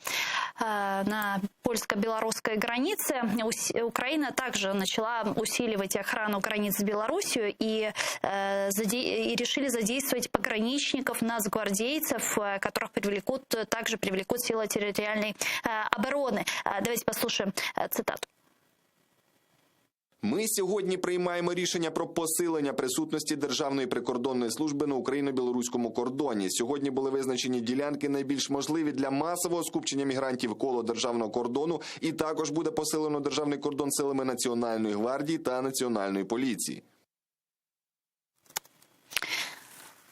на польско-белорусской границе. Украина также начала усиливать охрану границ с Белоруссией и решили задействовать пограничников, нацгвардейцев, которых также привлекут силы территориальной обороны. Давайте послушаем цитату. Ми сьогодні приймаємо рішення про посилення присутності Державної прикордонної служби на україно-білоруському кордоні. Сьогодні були визначені ділянки найбільш можливі для масового скупчення мігрантів коло державного кордону, і також буде посилено державний кордон силами Національної гвардії та Національної поліції.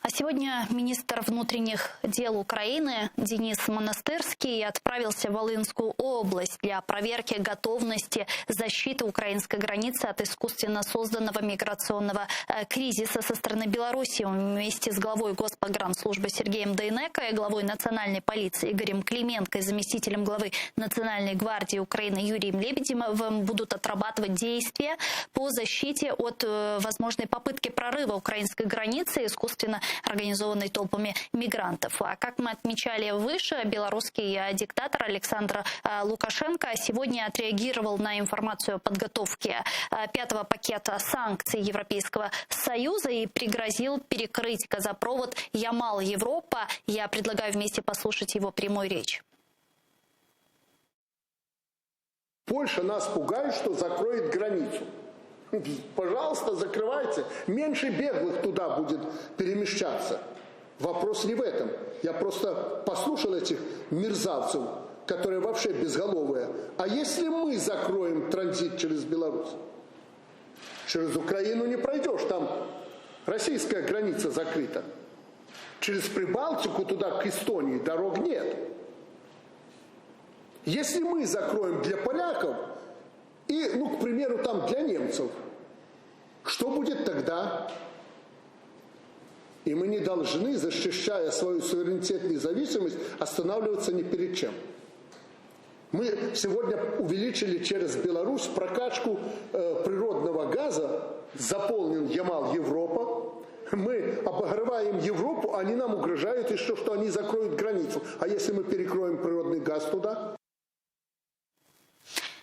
А сегодня министр внутренних дел Украины Денис Монастырский отправился в Волынскую область для проверки готовности защиты украинской границы от искусственно созданного миграционного кризиса со стороны Беларуси. Вместе с главой Госпогранслужбы Сергеем Дейнеко и главой национальной полиции Игорем Клименко и заместителем главы Национальной гвардии Украины Юрием Лебедевым будут отрабатывать действия по защите от возможной попытки прорыва украинской границы искусственно организованной толпами мигрантов. А как мы отмечали выше, белорусский диктатор Александр Лукашенко сегодня отреагировал на информацию о подготовке пятого пакета санкций Европейского Союза и пригрозил перекрыть газопровод Ямал-Европа. Я предлагаю вместе послушать его прямую речь. Польша нас пугает, что закроет границу. Пожалуйста, закрывайте. Меньше беглых туда будет перемещаться. Вопрос не в этом. Я просто послушал этих мерзавцев, которые вообще безголовые. А если мы закроем транзит через Беларусь? Через Украину не пройдешь, там российская граница закрыта. Через Прибалтику туда, к Эстонии, дорог нет. Если мы закроем для поляков, и, к примеру, там для немцев, что будет тогда? И мы не должны, защищая свою суверенитет и независимость, останавливаться ни перед чем. Мы сегодня увеличили через Беларусь прокачку природного газа, заполнен Ямал-Европа. Мы обогреваем Европу, они нам угрожают еще, что они закроют границу. А если мы перекроем природный газ туда?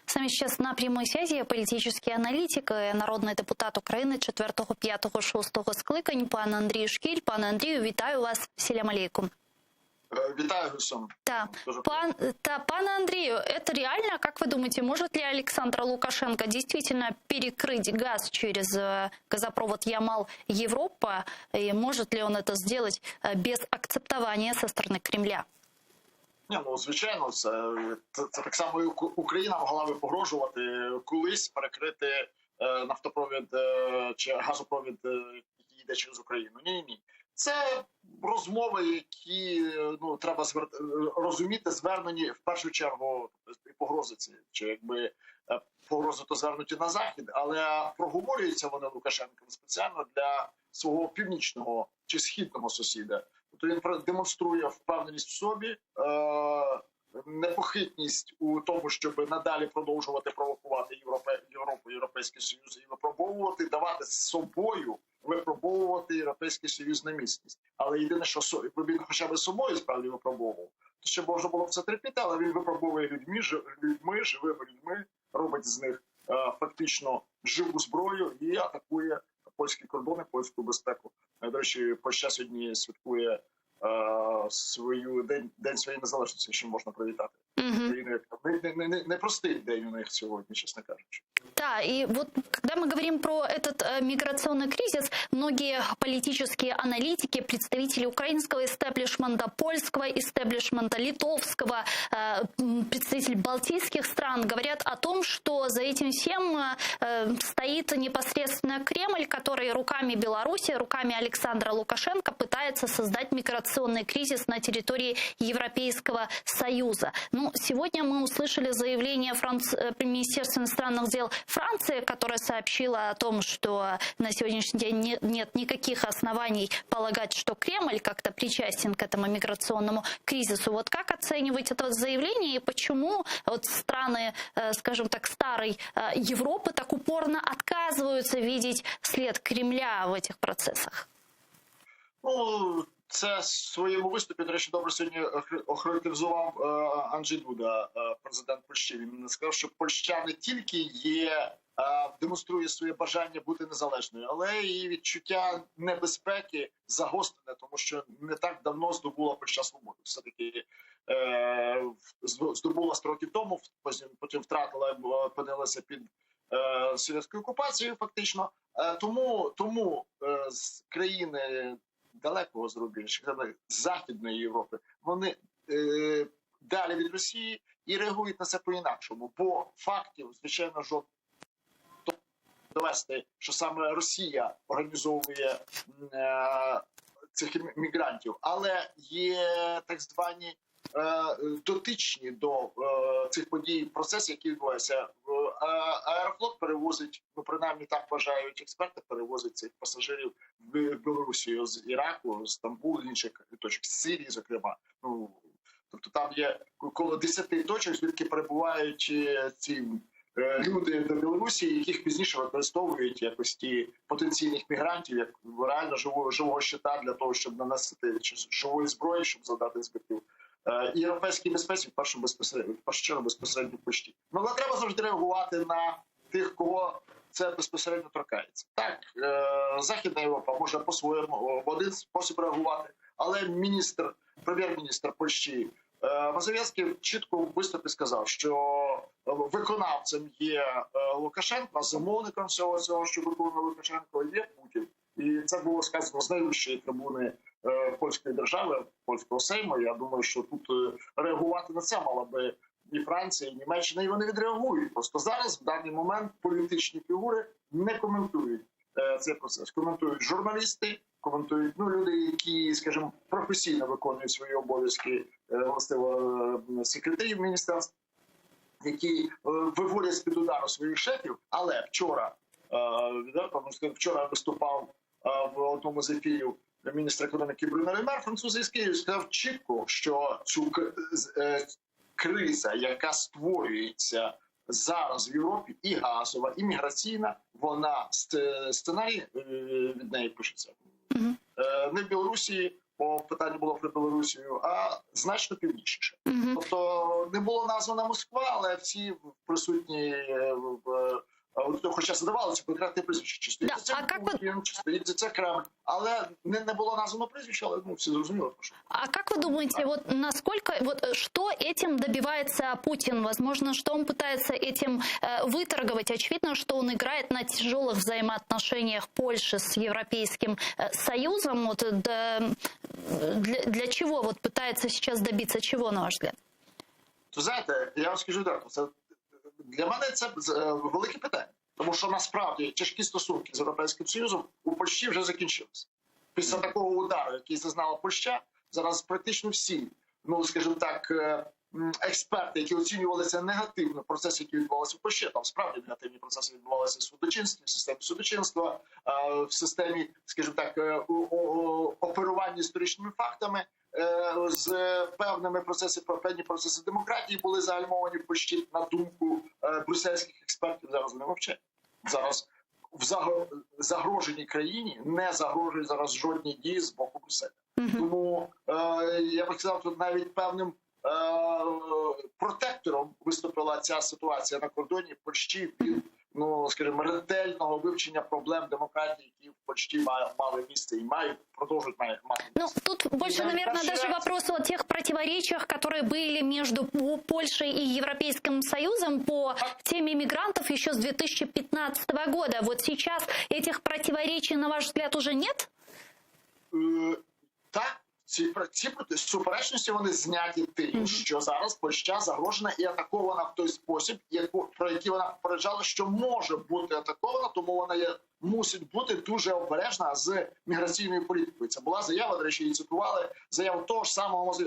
С нами сейчас на прямой связи политический аналітик, народний депутат України 4, 5, 6 скликань, пан Андрій Шкіль. Пане Андрію, вітаю вас. Селям алейкум. Вітаю, Гусом. Пане Андрею, это реально, как вы думаете, может ли Александр Лукашенко действительно перекрыть газ через газопровод Ямал-Европа? И может ли он это сделать без акцептования со стороны Кремля? Звичайно, це так само і Україна могла би погрожувати колись перекрити нафтопровід чи газопровід, який йде через Україну. Ні. Це розмови, які треба розуміти, звернені в першу чергу погрози ці, чи якби погрози то звернуті на Захід, але проговорюються вони Лукашенком спеціально для свого північного чи східного сусіда. Тобто він демонструє впевненість в собі, непохитність у тому, щоб надалі продовжувати провокувати Європу, Європейський Союз і випробовувати, давати з собою, випробовувати Європейський Союз на міцність. Але єдине, що він хоча б собою справді випробовував, то ще можна було все терпіти, але він випробовує живими людьми, робить з них фактично живу зброю і атакує польські кордони, польську безпеку. До речі, Польща сьогодні святкує день своєї незалежності, що можна привітати. Непростий день у них сьогодні, чесно кажучи. Да, и вот когда мы говорим про этот миграционный кризис, многие политические аналитики, представители украинского истеблишмента, польского истеблишмента, литовского, представители балтийских стран говорят о том, что за этим всем стоит непосредственно Кремль, который руками Беларуси, руками Александра Лукашенко пытается создать миграционный кризис на территории Европейского Союза. Сегодня мы услышали заявление Министерства иностранных дел Франция, которая сообщила о том, что на сегодняшний день нет никаких оснований полагать, что Кремль как-то причастен к этому миграционному кризису. Вот как оценивать это заявление и почему вот страны, скажем так, старой Европы так упорно отказываются видеть след Кремля в этих процессах? Ну, це в своєму виступі, до речі, добре сьогодні охарактеризував Анджей Дуда, президент Польщі. Він сказав, що Польща не тільки демонструє своє бажання бути незалежною, але і відчуття небезпеки загострене, тому що не так давно здобула Польща свободу. Все-таки здобула 100 років тому, потім втратила, опинилася під совєтською окупацією фактично. Тому з країни далекого зарубіжжя, Західної Європи, вони далі від Росії і реагують на це по-інакшому. Бо фактів, звичайно, жодних довести, що саме Росія організовує цих мігрантів, але є так звані дотичні до цих подій процеси, які відбуваються. Аерофлот перевозить, ну принаймні так вважають експерти, перевозить цих пасажирів в Білорусі з Іраку, з Стамбулу, інших точок, з Сирії, зокрема. Ну, тобто там є коло 10 точок, звідки перебувають ці люди до Білорусі, яких пізніше використовують якості потенційних мігрантів, як реально живого щита для того, щоб нанести живої зброї, щоб завдати збитків. І європейській безпеці в першу чергу безпосередньо Польщі. Ну, але треба завжди реагувати на тих, кого це безпосередньо торкається. Так, Західна Європа може по-своєму в один спосіб реагувати, але прем'єр-міністр Польщі Мазовецький чітко в виступі сказав, що виконавцем є Лукашенко, а замовником всього цього, що виконує Лукашенко, є Путін. І це було сказано з найвищої трибуни польської держави, польського Сейму. Я думаю, що тут реагувати на це мала би і Франція, і Німеччина, і вони відреагують. Просто зараз, в даний момент, політичні фігури не коментують цей процес. Коментують журналісти, коментують люди, які, скажімо, професійно виконують свої обов'язки, властиво секретарів міністерств, які виводять з-під удару своїх шефів. Але вчора виступав в одному з ефірів міністр економіки Брюно Ле Мер французький, сказав чітко, що цю криза, яка створюється зараз в Європі, і газова, і міграційна, вона сценарій від неї пишеться. Не в Білорусі, бо питання було про Білорусію, а значно північніше. Тобто не було названа Москва, але всі присутні хоча задавалося конкретне прізвище. Чи стоїть це Путін, чи стоїть це Кремль. Але не було названо прізвище, але всі зрозуміли. А как вы думаете, вот насколько, что этим добивается Путин? Возможно, что он пытается этим выторговать? Очевидно, что он играет на тяжелых взаимоотношениях Польши с Европейским Союзом. Вот для чего пытается сейчас добиться чего, на ваш взгляд? Ви знаєте, я вам скажу так, для мене це велике питання. Тому що насправді тяжкі стосунки з Європейським Союзом у Польщі вже закінчилися. Після такого удару, який зазнала Польща, зараз практично всі, скажімо так, експерти, які оцінювалися негативно процеси, які відбувалися в Польщі, там справді негативні процеси відбувалися в судочинстві, в системі судочинства, в системі, скажімо так, оперування історичними фактами, з певними певні процеси демократії були загальмовані в Польщі, на думку брюссельських експертів. Зараз вони мовчать. Зараз в загроженій країні не загрожують зараз жодні дії з боку Брюсселя. Тому я б сказав, тут навіть певним протектором виступила ця ситуація на кордоні в Польщі від, скажімо, ретельного вивчення проблем демократії, які в Польщі мали місце і продовжують мати. Тут больше, наверное, даже вопрос о тех противоречиях, которые были между Польшей и Европейским Союзом по теме мигрантов еще с 2015 года. Вот сейчас этих противоречий, на ваш взгляд, уже нет? Так. Ці суперечності вони зняті тим, що зараз Польща загрожена і атакована в той спосіб, про який вона попереджала, що може бути атакована, тому вона мусить бути дуже обережна з міграційною політикою. Це була заява, до речі, її цитували, заяву того ж самого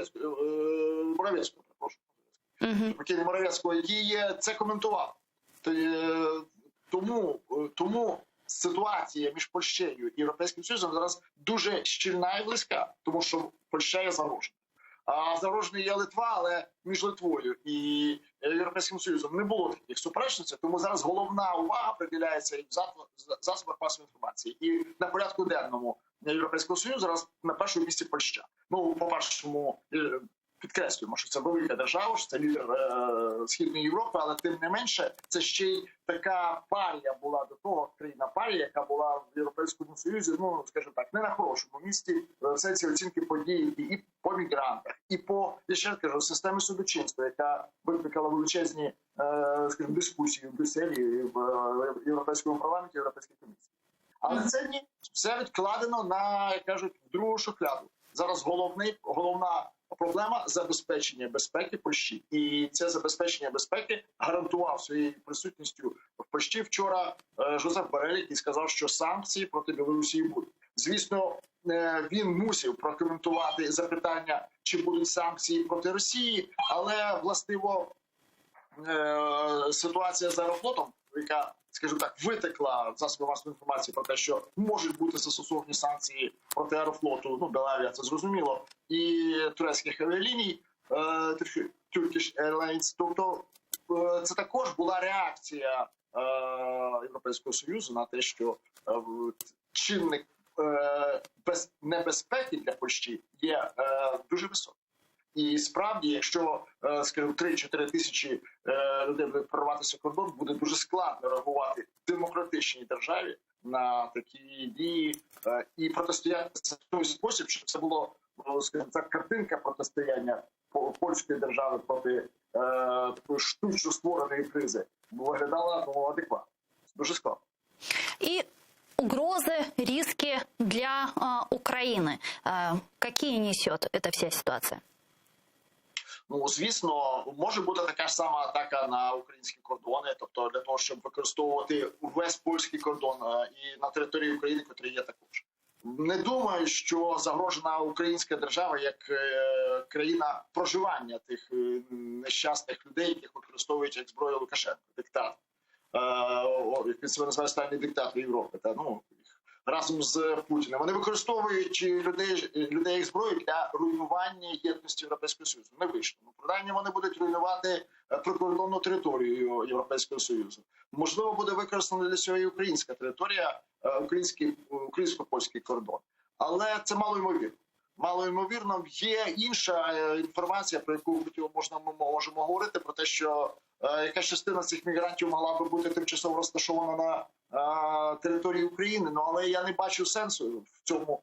Моравецького, який це коментував. Тому ситуація між Польщею і Європейським Союзом зараз дуже щільна і близька, тому що Польща є загрожена. А загрожена є Литва, але між Литвою і Європейським Союзом не було таких суперечностей, тому зараз головна увага приділяється і в засобах масової інформації. І на порядку денному Європейського Союзу зараз на першому місці Польща. Ну, по-першому, підкреслюємо, що це велика держава, що це лідер Східної Європи, але тим не менше, це ще й така парія була до того, країна-парія, яка була в Європейському Союзі, ну, скажімо так, не на хорошому місці, все ці оцінки подій і по мігрантах, і по, я ще раз кажу, системі судочинства, яка викликала величезні, скажімо, дискусії в Брюсселі, в Європейському парламенті, Європейській комісії. Але це ні, все відкладено на, як кажуть, в другу шухляду. Зараз головна проблема – забезпечення безпеки Польщі. І це забезпечення безпеки гарантував своєю присутністю в Польщі вчора Жозеп Борель, який сказав, що санкції проти Білорусі будуть. Звісно, він мусив прокоментувати запитання, чи будуть санкції проти Росії, але, властиво, ситуація з аерофлотом, яка, скажімо так, витекла в засоби масової інформації про те, що можуть бути застосовані санкції проти аерофлоту, ну, Белавія, це зрозуміло, і турецьких авіаліній, Turkish Airlines, тобто це також була реакція Європейського Союзу на те, що чинник небезпеки для Польщі є дуже високий. І справді, якщо, скажімо, 3-4 тисячі людей буде прорватися кордон, буде дуже складно реагувати в демократичній державі на такі дії і протистояти в той спосіб, щоб це було, скажімо, ця картинка протистояння польської держави проти такої штучно створеної кризи виглядала адекватно. Дуже складно. И угрозы, риски для Украины. Какие несет эта вся ситуация? Ну, звісно, може бути така ж сама атака на українські кордони, тобто для того, щоб використовувати весь польський кордон і на території України, котрі є також. Не думаю, що загрожена українська держава як країна проживання тих нещасних людей, яких використовують як зброю Лукашенко, диктатор. Він себе називає останній диктатор Європи. Разом з Путіним. Вони використовують людей як зброю для руйнування єдності Європейського Союзу. Не вийшло. Принаймні вони будуть руйнувати прикордонну територію Європейського Союзу. Можливо, буде використана для цього і українська територія, українсько-польський кордон. Але це малоймовірно. Малоймовірно, є інша інформація, про яку ми можемо говорити, про те, що якась частина цих мігрантів могла би бути тимчасово розташована на території України, але я не бачу сенсу в цьому.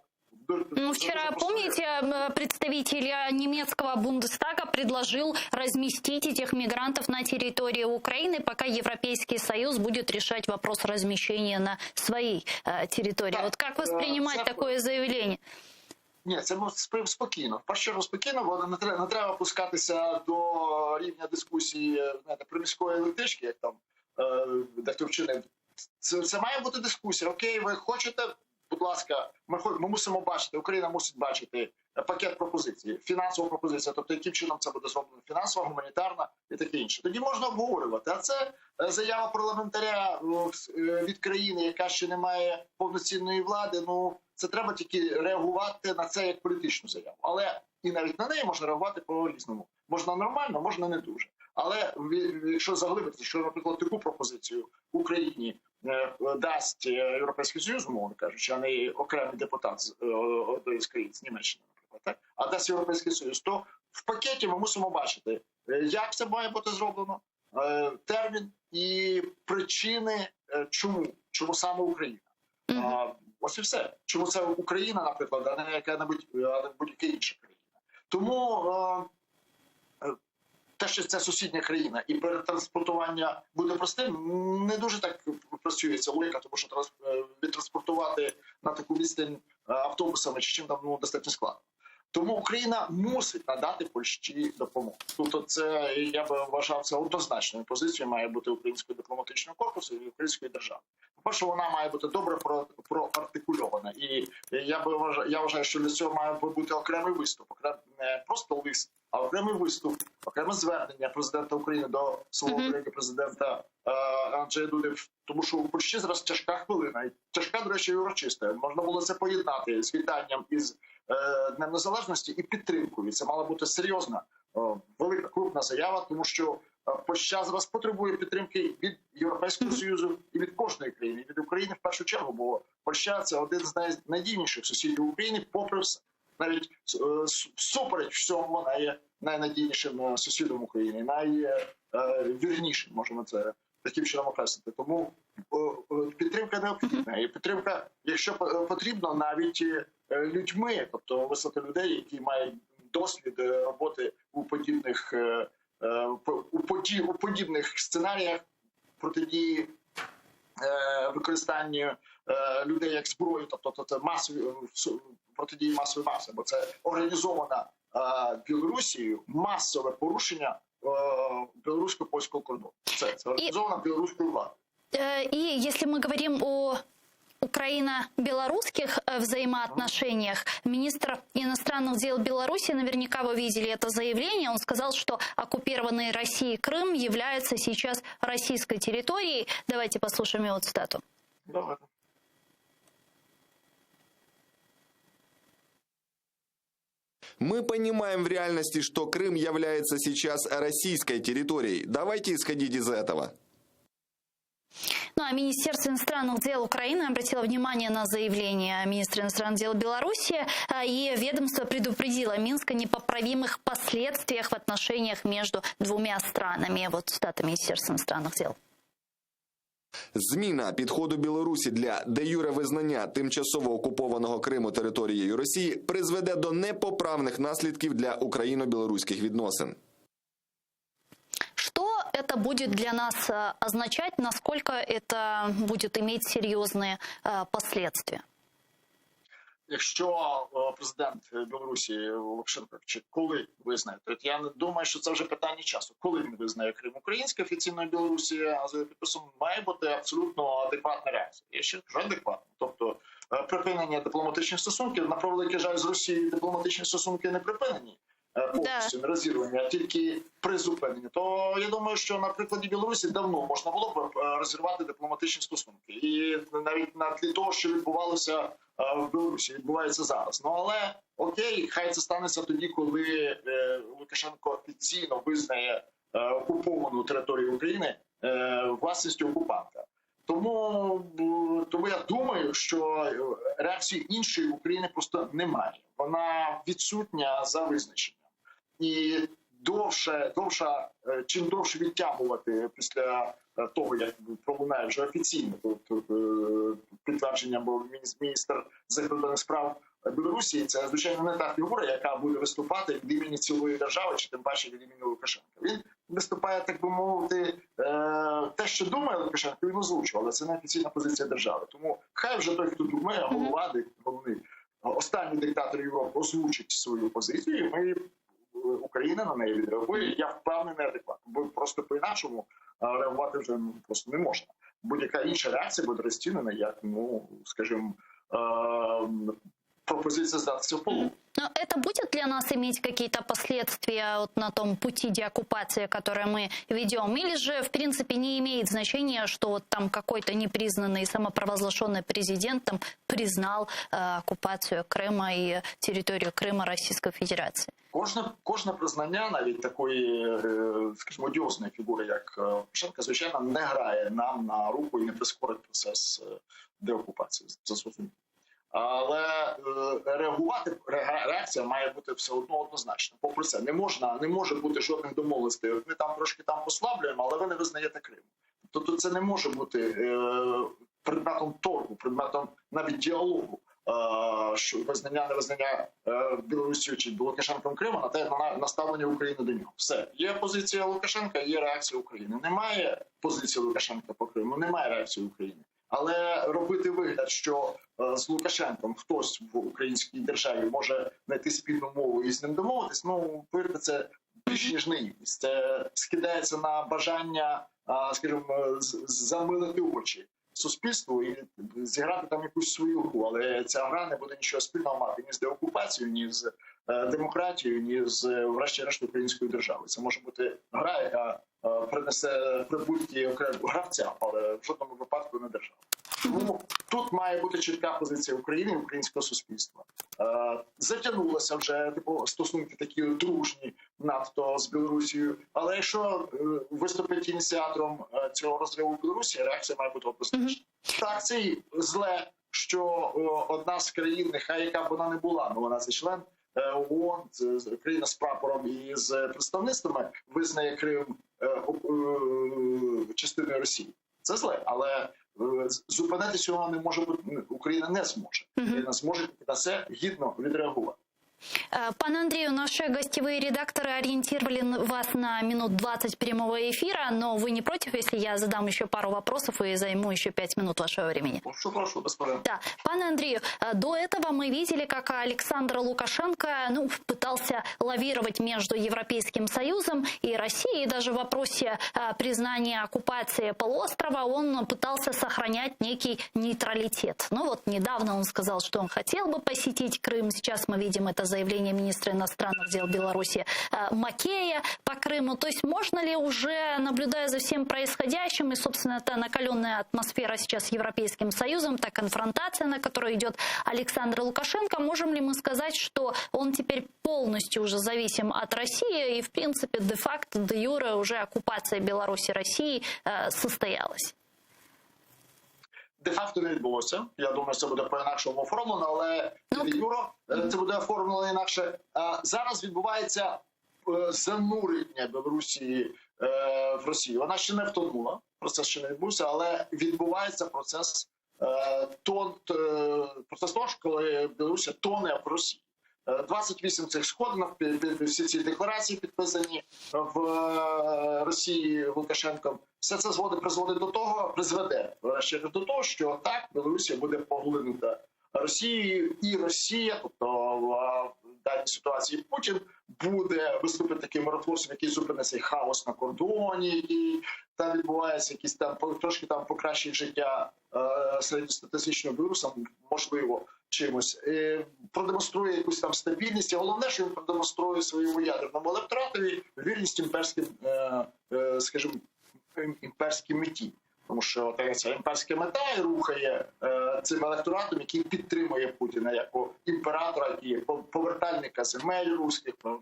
Ну, вчера, помните, представитель немецкого Бундестага предложил разместить этих мигрантов на территории Украины, пока Европейский Союз будет решать вопрос размещения на своей территории. Так, вот как воспринимать такое заявление? Ні, це спокійно. Перше, спокійно, бо не треба опускатися до рівня дискусії приміської електрички, як там дехто вчинив. Це має бути дискусія. Окей, ви хочете, будь ласка, ми мусимо бачити, Україна мусить бачити пакет пропозицій, фінансову пропозицію, тобто яким чином це буде зроблено, фінансова, гуманітарна і таке інше. Тоді можна обговорювати. А це заява парламентаря від країни, яка ще не має повноцінної влади, це треба тільки реагувати на це як політичну заяву. Але і навіть на неї можна реагувати по-різному. Можна нормально, можна не дуже. Але якщо заглибитися, що, наприклад, таку пропозицію Україні дасть Європейський Союз, мовно кажучи, а не окремий депутат з одної з країн, з Німеччини, наприклад, так? А дасть Європейський Союз, то в пакеті ми мусимо бачити, як це має бути зроблено, термін і причини, чому саме Україна. Ось і все. Чому це Україна, наприклад, а не яка-небудь будь-яка інша країна. Тому те, що це сусідня країна і перетранспортування буде простим, не дуже так працює ця логіка, тому що відтранспортувати на таку відстань автобусами чи чим там достатньо складно. Тому Україна мусить надати Польщі допомогу. Тобто це, я би вважав, це однозначною позицією має бути українського дипломатичного корпусу і української держави. По-перше, вона має бути добре проартикульована. І я вважаю, що для цього має бути окремий виступ, не просто лист А окремий виступ, окреме звернення президента України до свого колеги президента Анджея Дуди, тому що у Польщі зараз тяжка хвилина. І тяжка, до речі, і урочиста. Можна було це поєднати з вітанням із Днем Незалежності і підтримкою. І це мала бути серйозна, велика, крупна заява, тому що Польща зараз потребує підтримки від Європейського Союзу і від кожної країни, і від України в першу чергу, бо Польща – це один з найнадійніших сусідів України, попри все. Навіть всупереч всьому вона є найнадійнішим сусідом України, найвірнішим, можемо це таким чином окреслити. Тому підтримка необхідна. І підтримка, якщо потрібно, навіть людьми, тобто вислати людей, які мають досвід роботи у подібних сценаріях протидії використанню людей як зброї, тобто це протидії масової маси, бо це організована Білорусією масове порушення білорусько-польського кордону. Це організована білоруською владою. И если мы говорим о украино-белорусских взаимоотношениях, министр иностранных дел Беларуси, наверняка вы видели это заявление, он сказал, что оккупированный Россией Крым является сейчас российской территорией. Давайте послушаем его цитату. Давайте. Мы понимаем в реальности, что Крым является сейчас российской территорией. Давайте исходить из этого. Ну а Министерство иностранных дел Украины обратило внимание на заявление министра иностранных дел Беларуси, и ведомство предупредило Минск о непоправимых последствиях в отношениях между двумя странами. Вот цитата Министерства иностранных дел. Зміна підходу Білорусі для де-юре визнання тимчасово окупованого Криму територією Росії призведе до непоправних наслідків для україно-білоруських відносин. Что это будет для нас означать, насколько это будет иметь серьезные последствия? Якщо президент Білорусі Лукашенко чи коли визнає, то я не думаю, що це вже питання часу. Коли він визнає Крим українською офіційною Білорусі, а за підписом має бути абсолютно адекватна реакція. Я ще кажу адекватно. Тобто припинення дипломатичних стосунків, на превеликий жаль, з Росією дипломатичні стосунки не припинені повністю, не розірвані, а тільки призупинені. То я думаю, що на прикладі Білорусі давно можна було б розірвати дипломатичні стосунки. І навіть на тлі того, що відбувалося в Білорусі, відбувається зараз. Ну але окей, хай це станеться тоді, коли Лукашенко офіційно визнає окуповану територію України власністю окупанта. Тому я думаю, що реакції іншої України просто немає. Вона відсутня за визначенням. І чим довше відтягувати після того, як пролунає вже офіційно підтвердження, бо міністр закордонних справ Білорусі, це, звичайно, не та фігура, яка буде виступати від імені цілої держави, чи тим паче від імені Лукашенка. Він виступає, так би мовити, те, що думає Лукашенко, він озвучував, але це не офіційна позиція держави. Тому хай вже той, хто думає, головний, останній диктатор Європи озвучить свою позицію, і ми, Україна на неї відреагує. Я впевнений адекватно, бо просто по-інакшому реагувати вже просто не можна. Будь-яка інша реакція буде розцінена як, скажімо, пропозиция сдаться в полу. Но это будет для нас иметь какие-то последствия вот на том пути деоккупации, который мы ведем? Или же, в принципе, не имеет значения, что вот там какой-то непризнанный самопровозглашенный президент там признал оккупацию Крыма и территорию Крыма Российской Федерации? Кожне признання, навіть такої, скажімо, одіозної фігури, як Лукашенко, звичайно, не грає нам на руку і не прискорить процес деокупації. Це зрозуміло. Але реакція має бути все одно однозначна. Попри це, не може бути жодних домовленостей. Ми там трошки послаблюємо, але ви не визнаєте Крим. Тобто це не може бути предметом торгу, предметом навіть діалогу, що визнання, невизнання Білорусі чи Лукашенком Криму на те наставлення України до нього. Все. Є позиція Лукашенка, є реакція України. Немає позиції Лукашенка по Криму, немає реакції України. Але робити вигляд, що з Лукашенком хтось в українській державі може знайти спільну мову і з ним домовитись, повірте, це більш ніж наївність. Це скидається на бажання, скажімо, замилити очі суспільству і зіграти там якусь свою гру. Але ця гра не буде нічого спільного мати ні з деокупацією, ні з демократію, ніж врешті-решт української держави. Це може бути гра, яка принесе прибутки окремого гравця, але в жодному випадку не держава. Тому тут має бути чітка позиція України і українського суспільства. Затягнулося вже стосунки такі дружні надто з Білорусією, але якщо виступить ініціатором цього розриву в Білорусі, реакція має бути однозначна. Так, це і зле, що одна з країн, нехай яка б вона не була, але вона це член ООН, країна з прапором і з представництвами, визнає Крим частиною Росії. Це зле, але зупинити цього не може бути, Україна не зможе. Україна зможе на це гідно відреагувати. Пане Андрею, наши гостевые редакторы ориентировали вас на минут 20 прямого эфира, но вы не против, если я задам еще пару вопросов и займу еще 5 минут вашего времени? Прошу, без проблем. Да. Пане Андрею, до этого мы видели, как Александр Лукашенко пытался лавировать между Европейским Союзом и Россией. И даже в вопросе признания оккупации полуострова он пытался сохранять некий нейтралитет. Но вот недавно он сказал, что он хотел бы посетить Крым. Сейчас мы видим это заявление министра иностранных дел Беларуси Макея по Крыму. То есть можно ли уже, наблюдая за всем происходящим, и, собственно, это накаленная атмосфера сейчас с Европейским Союзом, та конфронтация, на которой идет Александр Лукашенко, можем ли мы сказать, что он теперь полностью уже зависим от России и, в принципе, де-факто, де-юре уже оккупация Беларуси России состоялась? Де-факто не відбулося. Я думаю, це буде по-інакшому оформлено, але де-юре це буде оформлено інакше. Зараз відбувається занурення Білорусі в Росію. Вона ще не втонула, процес ще не відбувся, але відбувається процес того, коли Білорусі тоне в Росії. 28 цих сходинок, всі ці декларації підписані в Росії Лукашенком. Все це призведе до того, що так, Білорусія буде поглинута Росією, і Росія, тобто в даній ситуації Путін, буде виступити таким миротворцем, який зупинить цей хаос на кордоні, який там відбувається, якісь там трошки там покращить життя середньостатистичного білоруса, можливо, чимось, продемонструє якусь там стабільність, і головне, що він продемонструє своєму ядерному електоратові вірність імперським, скажімо, імперській меті. Тому що ця імперська мета і рухає цим електоратом, який підтримує Путіна як імператора, який повертальника земель руських, там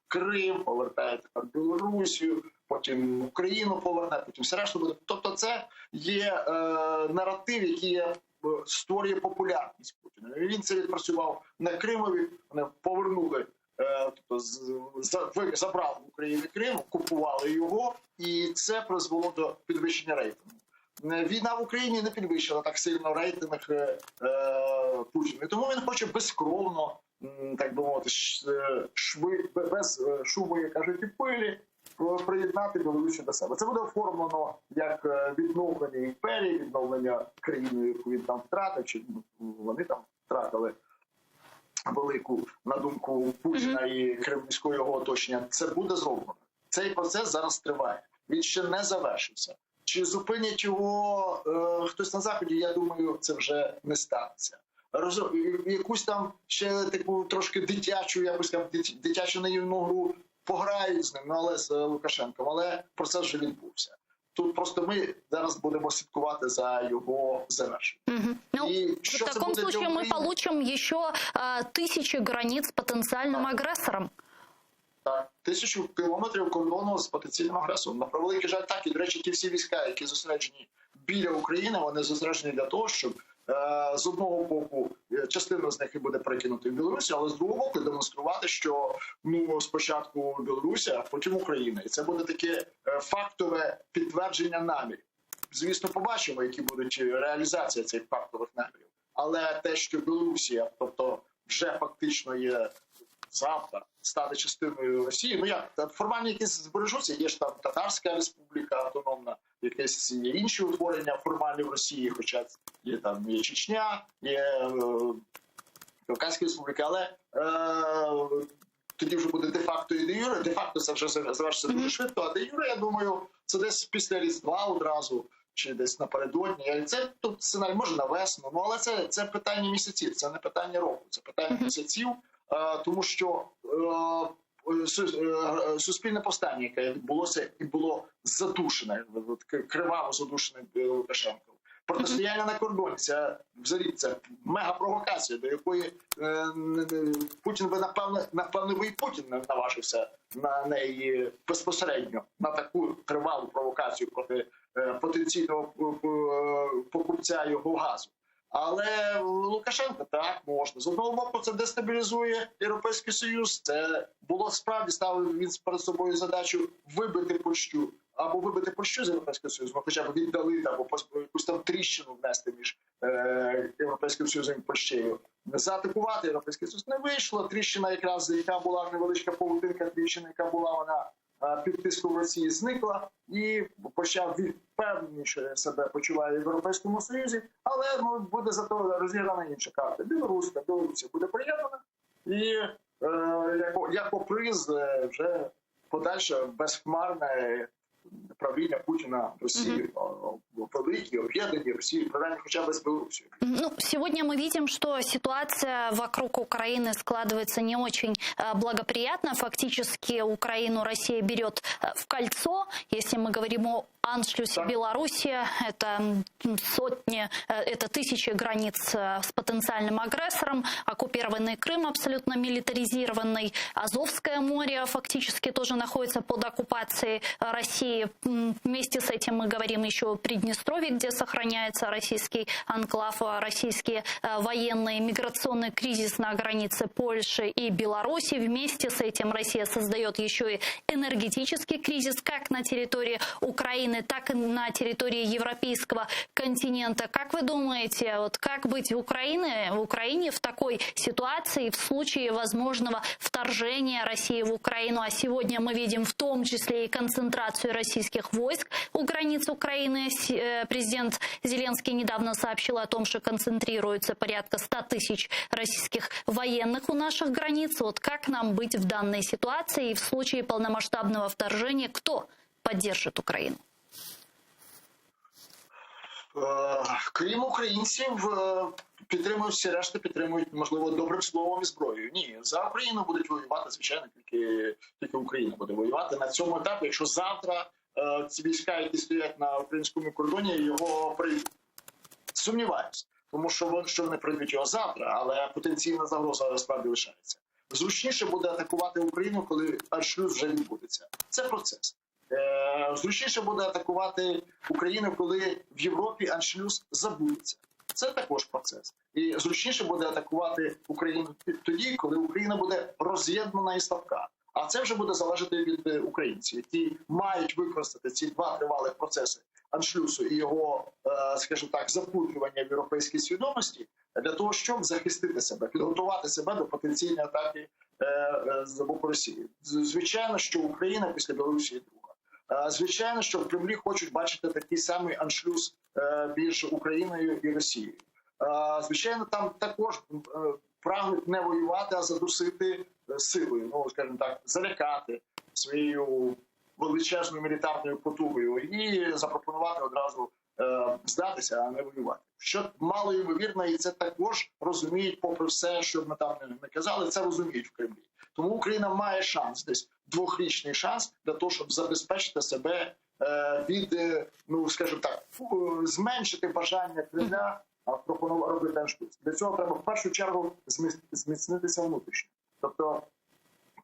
Крим, повертає тепер Білорусію, потім Україну поверне, потім все решта буде. Тобто це є наратив, який створює популярність Путіна. Він це відпрацював на Кримові, вони повернули, тобто забрали в Україні Крим, купували його, і це призвело до підвищення рейтингу. Війна в Україні не підвищила так сильно рейтинг Путіна. І тому він хоче безкровно, так би мовити, без шуму, як кажуть, і пилі, приєднати Білорусі до себе. Це буде оформлено як відновлення імперії, відновлення країни, яку він там втратив, чи вони там втратили велику, на думку Путіна і кремлівського його оточення. Це буде зроблено. Цей процес зараз триває. Він ще не завершився. Чи зупинять його хтось на Заході, я думаю, це вже не станеться. Якусь там ще таку трошки дитячу, я би сказав, дитячу наївну гру пограють з ним, але з Лукашенком, але процес вже відбувся. Тут просто мы зараз будем слідкувати за его завершенням. В таком случае мы получим еще 1000 границ с потенциальным агрессором. Так, 1000 кілометрів кордону з потенційним агресором. На превеликий жаль, так. І, до речі, ті всі війська, які зосереджені біля України, вони зосереджені для того, щоб з одного боку частина з них і буде перекинути в Білорусі, але з другого боку демонструвати, що спочатку Білорусі, а потім Україна. І це буде таке фактове підтвердження намірів. Звісно, побачимо, які будуть реалізація цих фактових намірів. Але те, що Білорусія, тобто вже фактично є завтра, стати частиною Росії, формально якісь збережуться, є ж там Татарська республіка автономна, якісь є інші утворення формальні в Росії, хоча є там є Чечня, є Кавказька республіка, але тоді вже буде де-факто і де-юре. Де-факто це вже завершиться дуже швидко, а де-юре, я думаю, це десь після Різдва одразу, чи десь напередодні. Це тут сценарій може на весну, але це питання місяців, це не питання року, це питання місяців. тому що суспільне повстання, яке відбулося і було задушене, криваво задушене Лукашенком. Протистояння на кордоні, це взагалі це мегапровокація, до якої Путін би, напевно, і Путін не наважився на неї безпосередньо, на таку тривалу провокацію проти потенційного покупця його газу. Але Лукашенко так можна. З одного боку, це дестабілізує Європейський Союз. Це було справді, ставив він перед собою задачу вибити Польщу, або вибити Польщу з Європейського Союзу, ну, хоча б віддалити, або якусь там тріщину внести між Європейським Союзом і Польщею. Заатакувати Європейський Союз не вийшло. Тріщина якраз, яка була невеличка павутинка, тріщина, яка була вона під тиском Росії, зникла і почав впевненіше себе почуває в Європейському Союзі, але буде зато розіграна інша карта. Білорусія буде приєднана і як приз вже подальше безхмарне правління Путина в России, великие, объединенные России, правильно, хотя бы с Беларусью. Ну, сегодня мы видим, что ситуация вокруг Украины складывается не очень благоприятно. Фактически Украину Россия берет в кольцо. Если мы говорим о аншлюсе Белоруссии, это сотни, это тысячи границ с потенциальным агрессором, оккупированный Крым абсолютно милитаризированный, Азовское море фактически тоже находится под оккупацией России. Вместе с этим мы говорим еще о Приднестровье, где сохраняется российский анклав, российский военный миграционный кризис на границе Польши и Беларуси. Вместе с этим Россия создает еще и энергетический кризис как на территории Украины, так и на территории европейского континента. Как вы думаете, вот как быть в Украине в такой ситуации в случае возможного вторжения России в Украину? А сегодня мы видим в том числе и концентрацию российских войск у границ Украины. Президент Зеленский недавно сообщил о том, что концентрируется порядка 100 тысяч российских военных у наших границ. Вот как нам быть в данной ситуации и в случае полномасштабного вторжения, кто поддержит Украину? Крім українців, підтримують всі решти, підтримують, можливо, добрим словом і зброєю. Ні, за Україну будуть воювати, звичайно, тільки Україна буде воювати. На цьому етапі, якщо завтра ці війська, які стоять на українському кордоні, його прийдуть. Сумніваюся, тому що вони прийдуть його завтра, але потенційна загроза насправді лишається. Зручніше буде атакувати Україну, коли аншлюз вже відбудеться. Це процес. Зручніше буде атакувати Україну, коли в Європі аншлюз забудеться. Це також процес. І зручніше буде атакувати Україну тоді, коли Україна буде роз'єднана і слабка. А це вже буде залежати від українців, які мають використати ці два тривалих процеси аншлюсу і його, скажімо так, запудрювання в європейській свідомості для того, щоб захистити себе, підготувати себе до потенційної атаки з боку Росії. Звичайно, що Україна після Білорусі є друга. Звичайно, що в Кремлі хочуть бачити такий самий аншлюз між Україною і Росією. Звичайно, там також прагнуть не воювати, а задусити силою, ну, скажімо так, залякати своєю величезною мілітарною потугою і запропонувати одразу здатися, а не воювати. Що мало ймовірно, і це також розуміють, попри все, що ми там не казали, це розуміють в Кремлі. Тому Україна має шанс, десь двохрічний шанс для того, щоб забезпечити себе від, ну, скажімо так, зменшити бажання Кремля пропонувати робити аншлюз. Для цього треба в першу чергу зміцнитися внутрішньо. Тобто,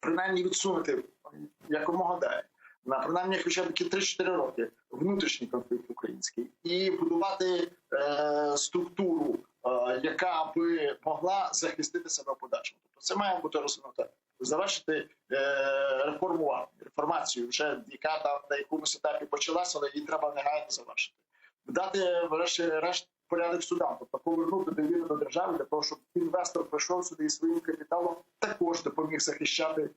принаймні відсунути якомога далі. На принаймні хоча б 3-4 роки внутрішній конфлікт український і будувати структуру, яка би могла захистити себе в подальшому. Тобто це має бути розвинуто. Завершити реформу армії, реформацію, вже яка там на якомусь етапі почалася, але її треба негайно завершити. Дати врешті-решт порядок судам, тобто повернути довіру до держави для того, щоб інвестор прийшов сюди і своїм капіталом також допоміг захищати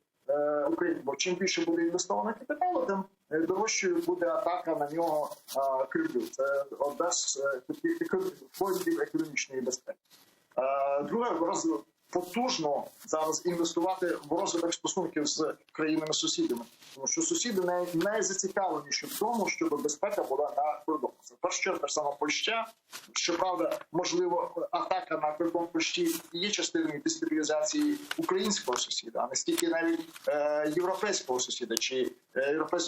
Україну. Бо чим більше буде інвестовано капіталу, тим дорожчою буде атака на нього Кремлю. Це одна з таких фондів економічної безпеки. Друге, потужно зараз інвестувати в розвиток стосунків з країнами-сусідами. Тому що сусіди не зацікавленіші в тому, щоб безпека була на кордоні. Це в першу чергу, так само Польща. Щоправда, можливо, атака на кордон Польщі є частиною дестабілізації українського сусіда, а не стільки навіть європейського сусіда чи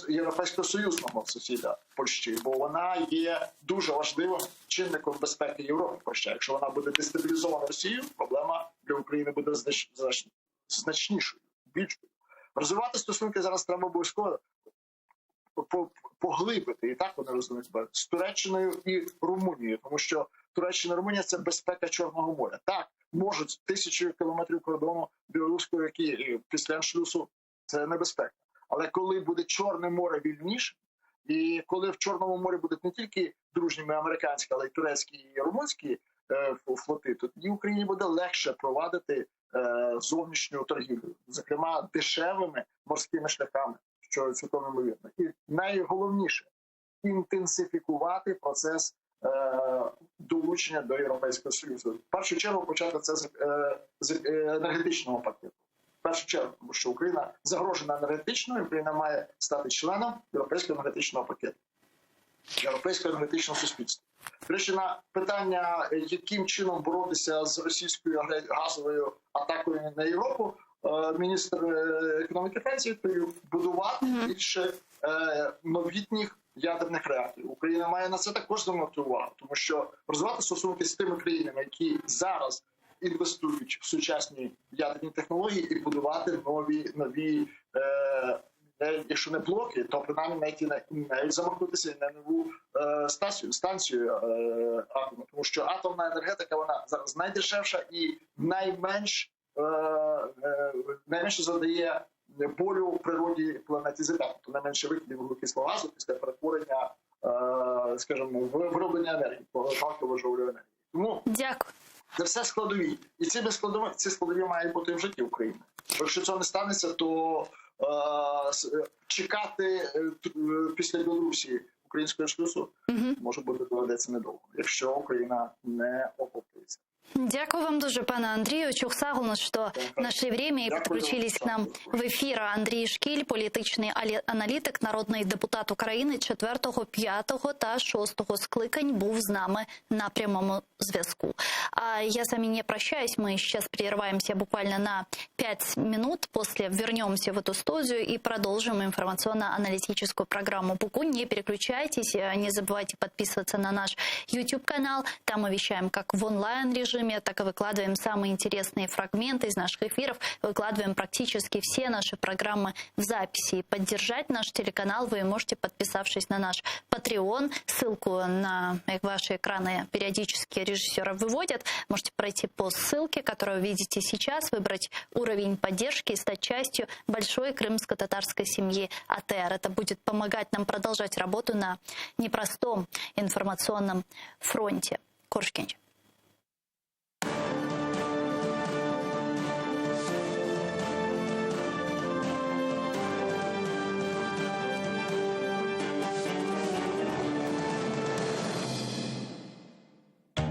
європейського союзного сусіда Польщі, бо вона є дуже важливим чинником безпеки Європи. Польща. Якщо вона буде дестабілізована Росією, проблема для України буде значнішою, більшою. Розвивати стосунки зараз треба обов'язково поглибити, і так вони розвинуть себе, з Туреччиною і Румунією, тому що Туреччина і Румунія – це безпека Чорного моря. Так, можуть 1000 кілометрів кордону білоруського, які після аншлюсу, це небезпека. Але коли буде Чорне море вільніше, і коли в Чорному морі будуть не тільки дружніми американські, але й турецькі і румунські флоти, то тоді Україні буде легше провадити зовнішню торгівлю, зокрема дешевими морськими шляхами, що цілком ймовірно. І найголовніше – інтенсифікувати процес долучення до Європейського Союзу. В першу чергу почати це з енергетичного пакету. В першу чергу, тому що Україна загрожена енергетично, і Україна має стати членом Європейського енергетичного пакету, Європейського енергетичного суспільства. До речі, на питання, яким чином боротися з російською газовою атакою на Європу, міністр економіки Франції відповів: будувати більше новітніх ядерних реакторів. Україна має на це також звернути увагу, тому що розвивати стосунки з тими країнами, які зараз інвестують в сучасні ядерні технології, і будувати нові якщо не блоки, то принаймні навіть замахнутися на нову станцію атомну, тому що атомна енергетика, вона зараз найдешевша і найменше задає болю в природі планеті Земля, тобто найменше викидів вуглекислого газу після перетворення, скажімо, вироблення енергії, паливно-важливої енергії. Тому дякую. Це все складові. І ці складові мають бути в житті України. Якщо цього не станеться, то чекати після Білорусі українського шлюсу може бути доведеться недовго, якщо Україна не охоплюється. Дякую вам дуже, пане Андрію. Чухсагулно, що нашли время и подключились к нам в эфир. Андрій Шкіль, політичний аналітик, народний депутат України 4, 5 та 6 скликань, був з нами на прямому зв'язку. А я с вами не прощаюсь, мы сейчас прерываемся буквально на 5 минут, после вернемся в эту студию и продолжим информационно-аналитическую программу «Бугунь». Не переключайтесь, не забывайте подписываться на наш YouTube-канал, там мы вещаем как в онлайн-режиме, так и выкладываем самые интересные фрагменты из наших эфиров, выкладываем практически все наши программы в записи. И поддержать наш телеканал вы можете, подписавшись на наш Patreon. Ссылку на ваши экраны периодически режиссеры выводят. Можете пройти по ссылке, которую видите сейчас, выбрать уровень поддержки и стать частью большой крымско-татарской семьи АТР. Это будет помогать нам продолжать работу на непростом информационном фронте. Коршкинч.